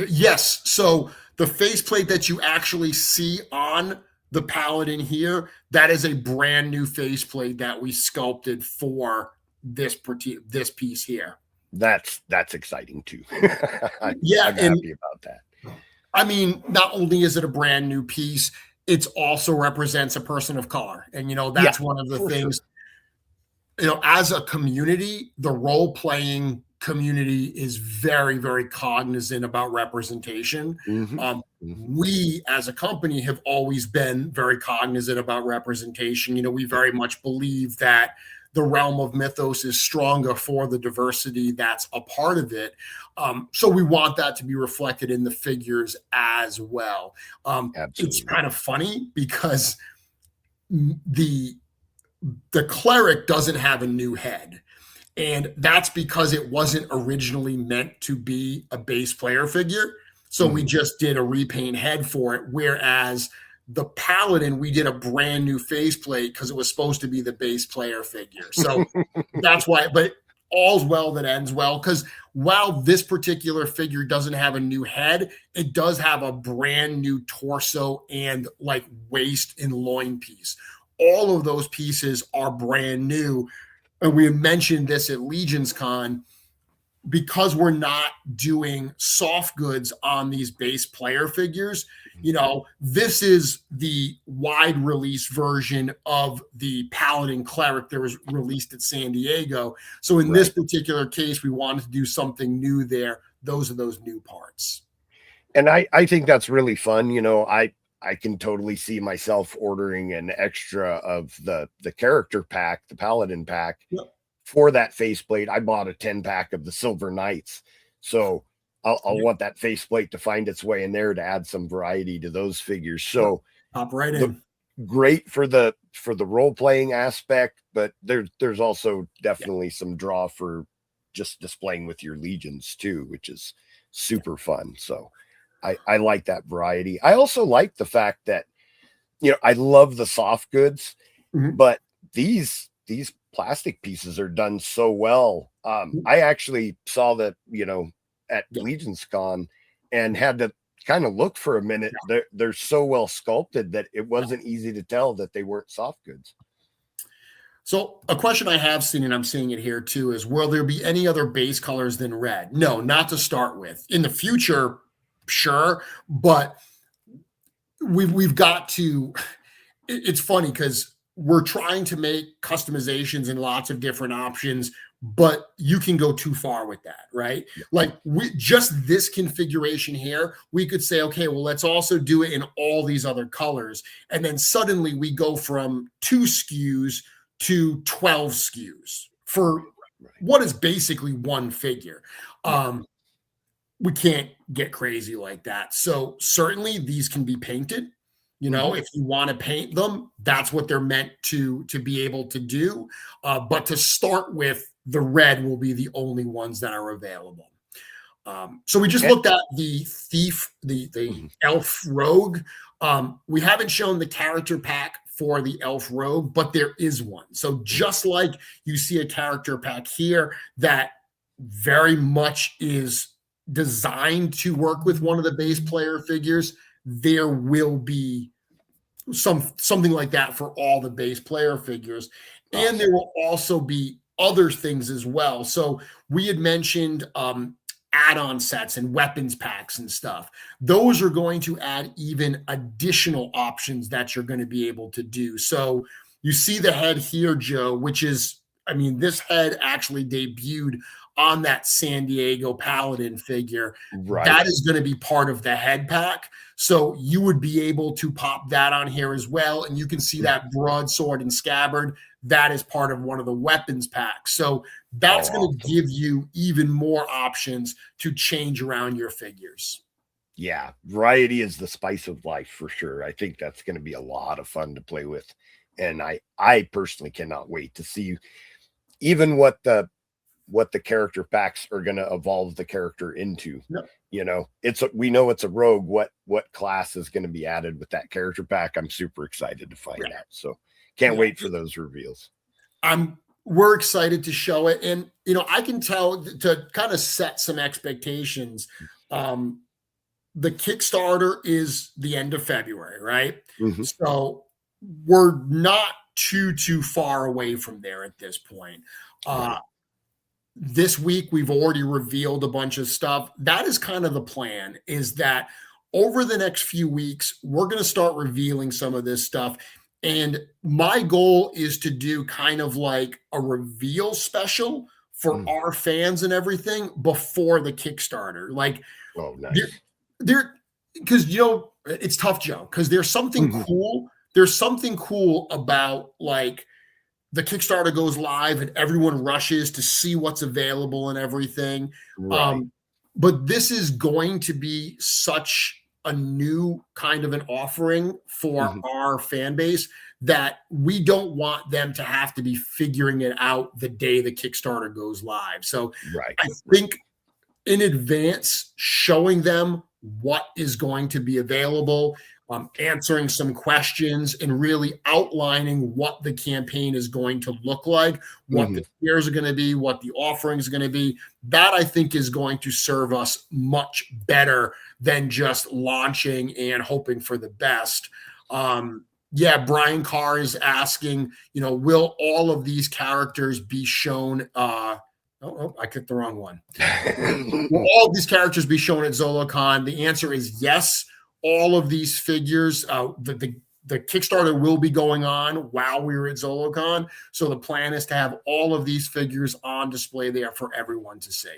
Speaker 1: Yes. So the faceplate that you actually see on the Paladin here, that is a brand new faceplate that we sculpted for this piece here.
Speaker 2: That's exciting too. I'm happy about that.
Speaker 1: I mean, not only is it a brand new piece, it also represents a person of color. And, you know, that's one of the things, you know, as a community, the role-playing community is very, very cognizant about representation. We, as a company, have always been very cognizant about representation. You know, we very much believe that the realm of mythos is stronger for the diversity that's a part of it. So we want that to be reflected in the figures as well. It's kind of funny because the cleric doesn't have a new head. And that's because it wasn't originally meant to be a base player figure. So we just did a repaint head for it. Whereas the Paladin, we did a brand new faceplate because it was supposed to be the base player figure. So that's why, but all's well that ends well. Because while this particular figure doesn't have a new head, it does have a brand new torso and like waist and loin piece. All of those pieces are brand new. And we mentioned this at Legions Con, because we're not doing soft goods on these base player figures. You know, this is the wide release version of the Paladin Cleric that was released at San Diego. So in this particular case, we wanted to do something new there. Those are those new parts.
Speaker 2: And I think that's really fun. You know, I can totally see myself ordering an extra of the character pack, the Paladin pack. For that faceplate. I bought a 10-pack of the Silver Knights. So I'll want that faceplate to find its way in there to add some variety to those figures. So
Speaker 1: hop right in.
Speaker 2: Great for the role-playing aspect, but there's also definitely some draw for just displaying with your legions too, which is super fun. So I like that variety. I also like the fact that, you know, I love the soft goods, but these plastic pieces are done so well. I actually saw that, you know, at Legions Con and had to kind of look for a minute. They're so well sculpted that it wasn't easy to tell that they weren't soft goods.
Speaker 1: So a question I have seen, and I'm seeing it here too, is will there be any other base colors than red? No, not to start with. In the future, sure, but we've got to, it's funny because we're trying to make customizations and lots of different options, but you can go too far with that, right? Like just this configuration here, we could say, okay, well, let's also do it in all these other colors. And then suddenly we go from 2 SKUs to 12 SKUs for what is basically one figure. We can't get crazy like that. So certainly these can be painted. You know, if you want to paint them, that's what they're meant to be able to do. But to start with, the red will be the only ones that are available. So we just looked at the thief, the elf rogue. We haven't shown the character pack for the elf rogue, but there is one. So just like you see a character pack here that very much is designed to work with one of the base player figures, there will be something like that for all the base player figures.
Speaker 2: Awesome.
Speaker 1: And there will also be other things as well. So we had mentioned add-on sets and weapons packs and stuff. Those are going to add even additional options that you're going to be able to do. So you see the head here, Joe, which is, I mean, this head actually debuted on that San Diego Paladin figure.
Speaker 2: Right.
Speaker 1: That is going to be part of the head pack. So you would be able to pop that on here as well. And you can see that broadsword and scabbard. That is part of one of the weapons packs. So that's going to give you even more options to change around your figures.
Speaker 2: Yeah, variety is the spice of life for sure. I think that's going to be a lot of fun to play with. And I personally cannot wait to see even what the character packs are going to evolve the character into.
Speaker 1: Yep.
Speaker 2: You know, we know it's a rogue. What class is going to be added with that character pack? I'm super excited to find out. So can't wait for those reveals.
Speaker 1: We're excited to show it. And, you know, I can tell to kind of set some expectations. The Kickstarter is the end of February, right?
Speaker 2: Mm-hmm.
Speaker 1: So we're not too far away from there at this point. This week, we've already revealed a bunch of stuff. That is kind of the plan, is that over the next few weeks, we're going to start revealing some of this stuff. And my goal is to do kind of like a reveal special for our fans and everything before the Kickstarter. Like,
Speaker 2: nice.
Speaker 1: Because, you know, it's tough, Joe, because there's something cool. There's something cool about like the Kickstarter goes live and everyone rushes to see what's available and everything.
Speaker 2: Right.
Speaker 1: But this is going to be such a new kind of an offering for our fan base that we don't want them to have to be figuring it out the day the Kickstarter goes live. So I think in advance, showing them what is going to be available, answering some questions and really outlining what the campaign is going to look like, what the tiers are going to be, what the offerings are going to be. That I think is going to serve us much better than just launching and hoping for the best. Brian Carr is asking, you know, will all of these characters be shown? I clicked the wrong one. Will all of these characters be shown at ZoloCon? The answer is yes. All of these figures, the Kickstarter will be going on while we're at ZoloCon. So the plan is to have all of these figures on display there for everyone to see.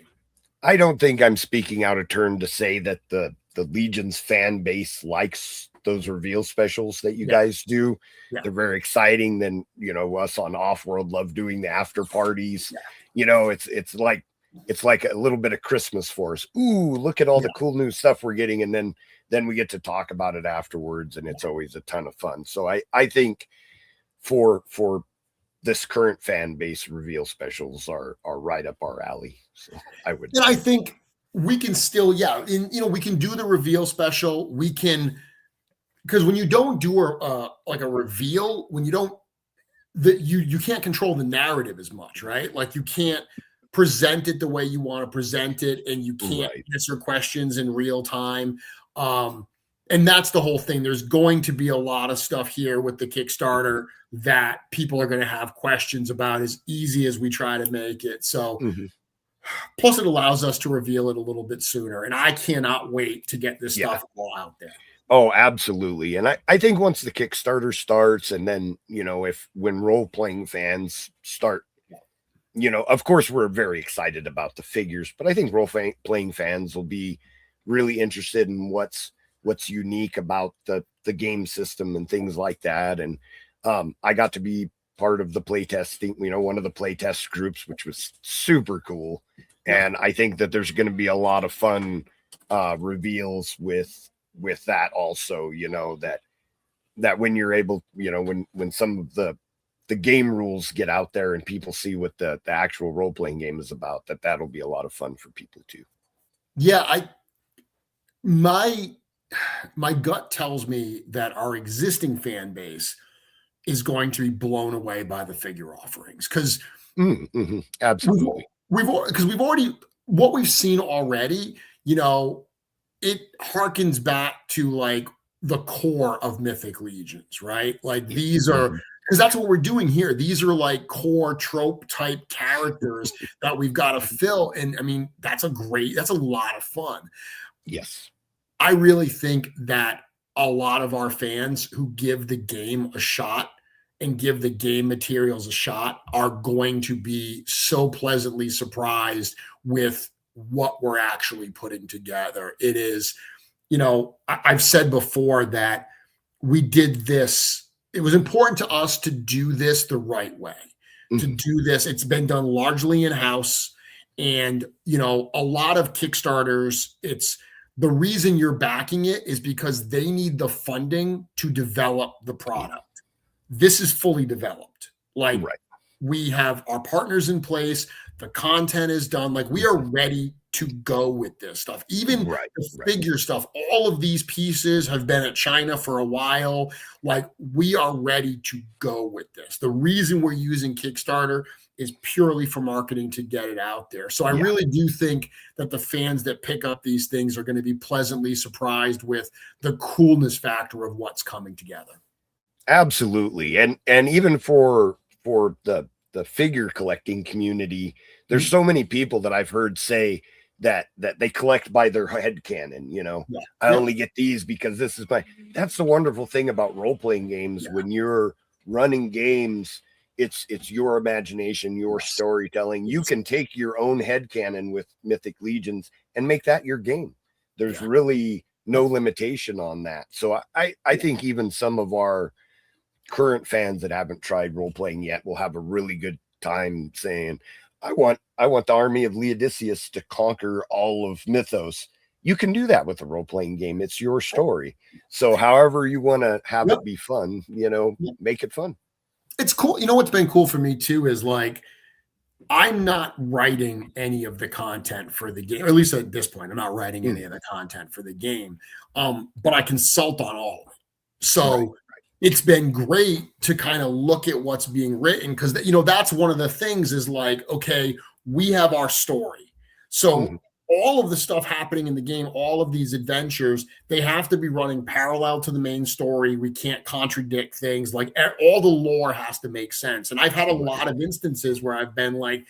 Speaker 2: I don't think I'm speaking out of turn to say that the Legion's fan base likes those reveal specials that you guys do. They're very exciting. Then, you know, us on Offworld love doing the after parties. You know, it's like a little bit of Christmas for us. Ooh, look at all the cool new stuff we're getting. And then we get to talk about it afterwards, and it's always a ton of fun. So I think for this current fan base, reveal specials are right up our alley. So I would.
Speaker 1: And I think we can still, we can do the reveal special. We can, because when you don't do like a reveal, when you don't, you can't control the narrative as much, right? Like you can't present it the way you want to present it, and you can't answer questions in real time. And that's the whole thing. There's going to be a lot of stuff here with the Kickstarter that people are going to have questions about, as easy as we try to make it. So plus it allows us to reveal it a little bit sooner. And I cannot wait to get this stuff all out there.
Speaker 2: Oh, absolutely. And I think once the Kickstarter starts, and then, you know, when role-playing fans start, you know, of course, we're very excited about the figures, but I think role-playing fans will be really interested in what's unique about the game system and things like that. And I got to be part of the playtesting, you know, one of the playtest groups, which was super cool. And I think that there's going to be a lot of fun reveals with that also, you know, that when you're able, you know, when some of the game rules get out there and people see what the actual role-playing game is about, that'll be a lot of fun for people too.
Speaker 1: Yeah, my gut tells me that our existing fan base is going to be blown away by the figure offerings, because
Speaker 2: absolutely
Speaker 1: we've already, what we've seen already, you know, it harkens back to like the core of Mythic Legions, right? Like these are, because that's what we're doing here. These are like core trope type characters that we've got to fill. And I mean, that's a lot of fun.
Speaker 2: Yes.
Speaker 1: I really think that a lot of our fans who give the game a shot and give the game materials a shot are going to be so pleasantly surprised with what we're actually putting together. It is, I've said before that we did this. It was important to us to do this the right way, to do this. It's been done largely in-house. And, a lot of Kickstarters, the reason you're backing it is because they need the funding to develop the product. This is fully developed. Like we have our partners in place. The content is done. Like we are ready to go with this stuff. Even the figure stuff, all of these pieces have been at China for a while. Like we are ready to go with this. The reason we're using Kickstarter is purely for marketing to get it out there. So I really do think that the fans that pick up these things are going to be pleasantly surprised with the coolness factor of what's coming together.
Speaker 2: Absolutely. And even for the figure collecting community, there's so many people that I've heard say that they collect by their headcanon, I only get these because this is that's the wonderful thing about role-playing games. When you're running games, it's your imagination, your storytelling. You can take your own headcanon with Mythic Legions and make that your game. There's really no limitation on that. So I think even some of our current fans that haven't tried role-playing yet will have a really good time saying, I want the army of Laodiceus to conquer all of Mythos. You can do that with a role-playing game. It's your story. So however you want to have it be fun, make it fun.
Speaker 1: It's cool. What's been cool for me too is like, I'm not writing any of the content for the game, or at least at this point, I'm not writing any of the content for the game. But I consult on all of it. So it's been great to kind of look at what's being written because, that's one of the things is like, okay, we have our story. So all of the stuff happening in the game, all of these adventures, they have to be running parallel to the main story. We can't contradict things. Like all the lore has to make sense. And I've had a lot of instances where I've been like,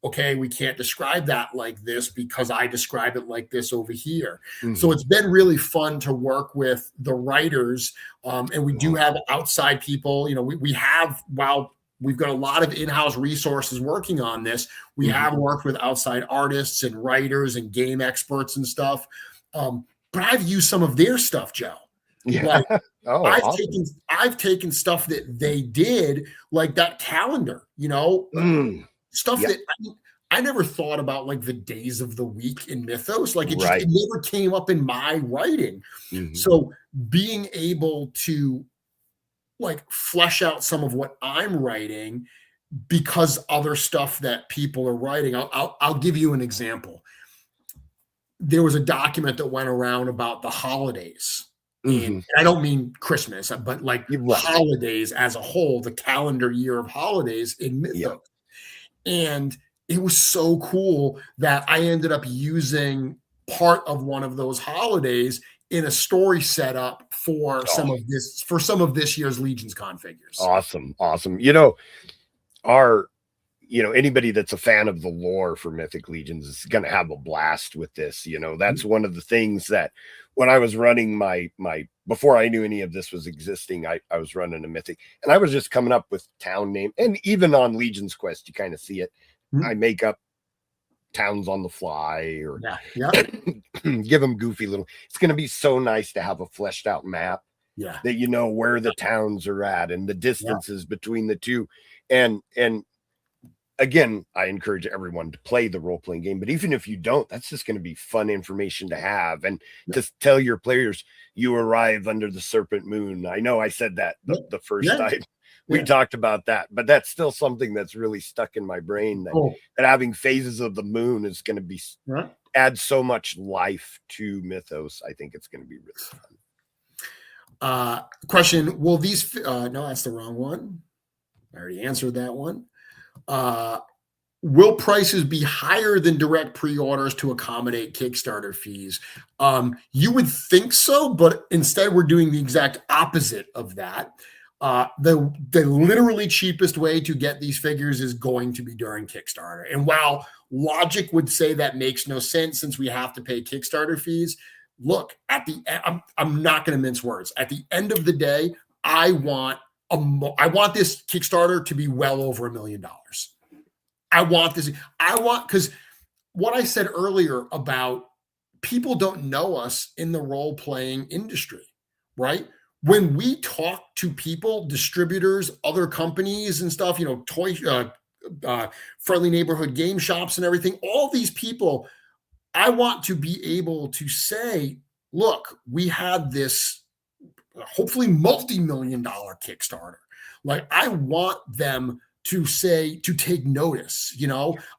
Speaker 1: okay, we can't describe that like this because I describe it like this over here. So it's been really fun to work with the writers. And we do have outside people, we have, while we've got a lot of in-house resources working on this, we have worked with outside artists and writers and game experts and stuff. But I've used some of their stuff, Joe. Like, I've taken stuff that they did, like that calendar, stuff that I never thought about, like the days of the week in Mythos. Like it never came up in my writing. So being able to like flesh out some of what I'm writing because other stuff that people are writing. I'll give you an example. There was a document that went around about the holidays. And I don't mean Christmas, but like holidays as a whole, the calendar year of holidays in Mythos. And it was so cool that I ended up using part of one of those holidays in a story setup for some of this year's Legions Con figures.
Speaker 2: Awesome. Anybody that's a fan of the lore for Mythic Legions is going to have a blast with this. That's one of the things that when I was running my before I knew any of this was existing, I was running a Mythic and I was just coming up with town name. And even on Legion's Quest, you kind of see it. I make up towns on the fly or give them goofy little. It's going to be so nice to have a fleshed out map that you know where the towns are at and the distances between the two. And again, I encourage everyone to play the role-playing game, but even if you don't, that's just going to be fun information to have and to tell your players you arrive under the serpent moon. I know I said that the first time we talked about that, but that's still something that's really stuck in my brain that having phases of the moon is going to be add so much life to Mythos. I think it's going to be really
Speaker 1: fun. Question, will these no, that's the wrong one. I already answered that one. will prices be higher than direct pre-orders to accommodate Kickstarter fees? You would think so, but instead we're doing the exact opposite of that. The literally cheapest way to get these figures is going to be during Kickstarter. And while logic would say that makes no sense since we have to pay Kickstarter fees, look, I'm not going to mince words. At the end of the day, I want this Kickstarter to be well over $1 million. Because what I said earlier about people don't know us in the role-playing industry, right? When we talk to people, distributors, other companies and stuff, toy, friendly neighborhood game shops and everything, all these people, I want to be able to say, look, we had this hopefully multi-million-dollar Kickstarter. Like, I want them to take notice.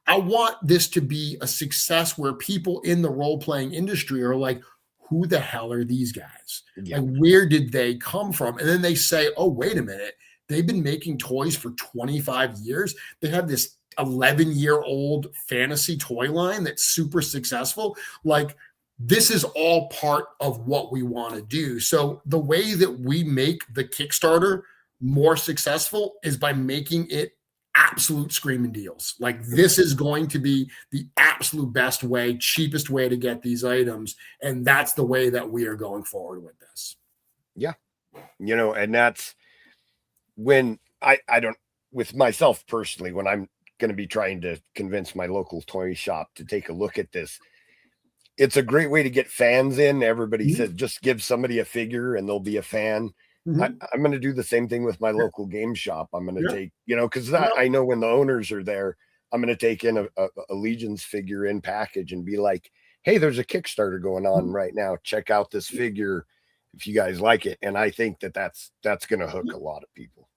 Speaker 1: I want this to be a success where people in the role-playing industry are like, who the hell are these guys?
Speaker 2: Yeah.
Speaker 1: Like, where did they come from? And then they say, oh, wait a minute. They've been making toys for 25 years. They have this 11-year-old fantasy toy line that's super successful. Like, this is all part of what we want to do. So the way that we make the Kickstarter more successful is by making it absolute screaming deals. Like, this is going to be the absolute best way, cheapest way to get these items. And that's the way that we are going forward with this.
Speaker 2: Yeah. And that's when I don't, with myself personally, when I'm going to be trying to convince my local toy shop to take a look at this, it's a great way to get fans in. Everybody says, just give somebody a figure and they'll be a fan. I'm going to do the same thing with my local game shop. I'm going to take, because I know when the owners are there, I'm going to take in a Legions figure in package and be like, hey, there's a Kickstarter going on right now. Check out this figure if you guys like it. And I think that's going to hook a lot of people.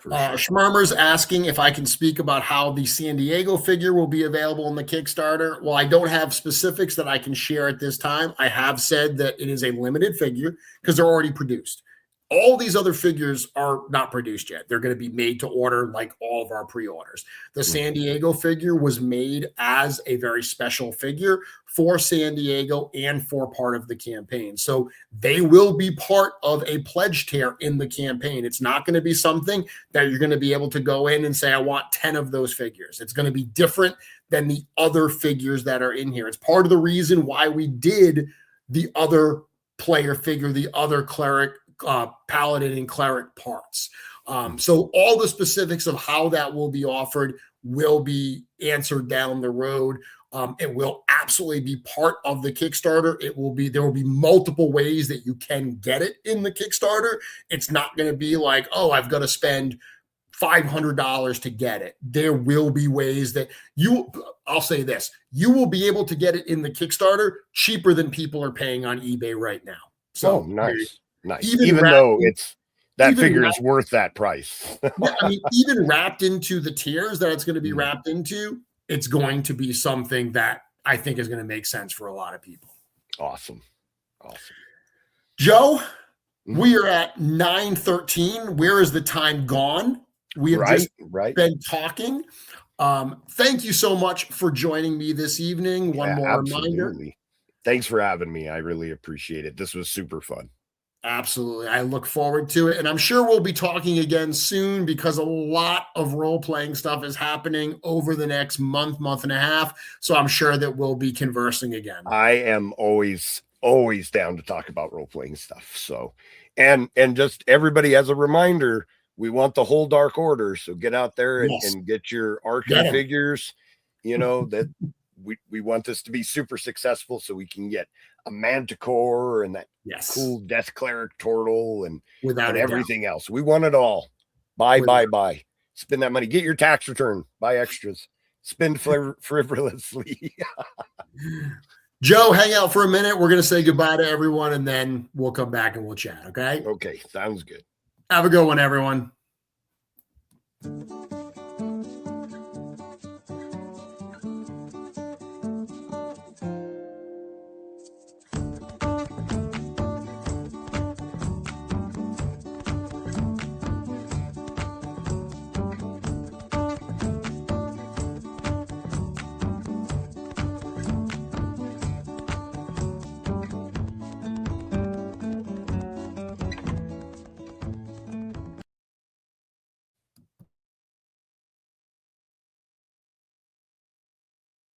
Speaker 1: Schmurmer's asking if I can speak about how the San Diego figure will be available in the Kickstarter. Well, I don't have specifics that I can share at this time. I have said that it is a limited figure because they're already produced. All these other figures are not produced yet. They're going to be made to order like all of our pre-orders. The San Diego figure was made as a very special figure for San Diego and for part of the campaign. So they will be part of a pledge tier in the campaign. It's not going to be something that you're going to be able to go in and say, I want 10 of those figures. It's going to be different than the other figures that are in here. It's part of the reason why we did the other player figure, the other cleric, paladin and cleric parts. So all the specifics of how that will be offered will be answered down the road. It will absolutely be part of the Kickstarter. There will be multiple ways that you can get it in the Kickstarter. It's not going to be like, oh, I've got to spend $500 to get it. There will be ways that I'll say this, you will be able to get it in the Kickstarter cheaper than people are paying on eBay right now. So
Speaker 2: nice. Nice. Even though figure is worth that price.
Speaker 1: Even wrapped into the tiers that it's going to be wrapped into, it's going to be something that I think is going to make sense for a lot of people.
Speaker 2: Awesome.
Speaker 1: Joe, we are at 9:13. Where is the time gone? We have just been talking. Thank you so much for joining me this evening. One more reminder.
Speaker 2: Thanks for having me. I really appreciate it. This was super fun.
Speaker 1: Absolutely. I look forward to it. And I'm sure we'll be talking again soon because a lot of role-playing stuff is happening over the next month and a half. So I'm sure that we'll be conversing again.
Speaker 2: I am always down to talk about role-playing stuff. So, and just everybody as a reminder, we want the whole Dark Order. So get out there and get your Arkhan figures, that we want this to be super successful so we can get a Manticore and that cool Death Cleric turtle and everything else. We want it all. Buy. Spend that money. Get your tax return. Buy extras. Spend frivolously.
Speaker 1: Joe, hang out for a minute. We're going to say goodbye to everyone, and then we'll come back and we'll chat, okay?
Speaker 2: Okay, sounds good.
Speaker 1: Have a good one, everyone.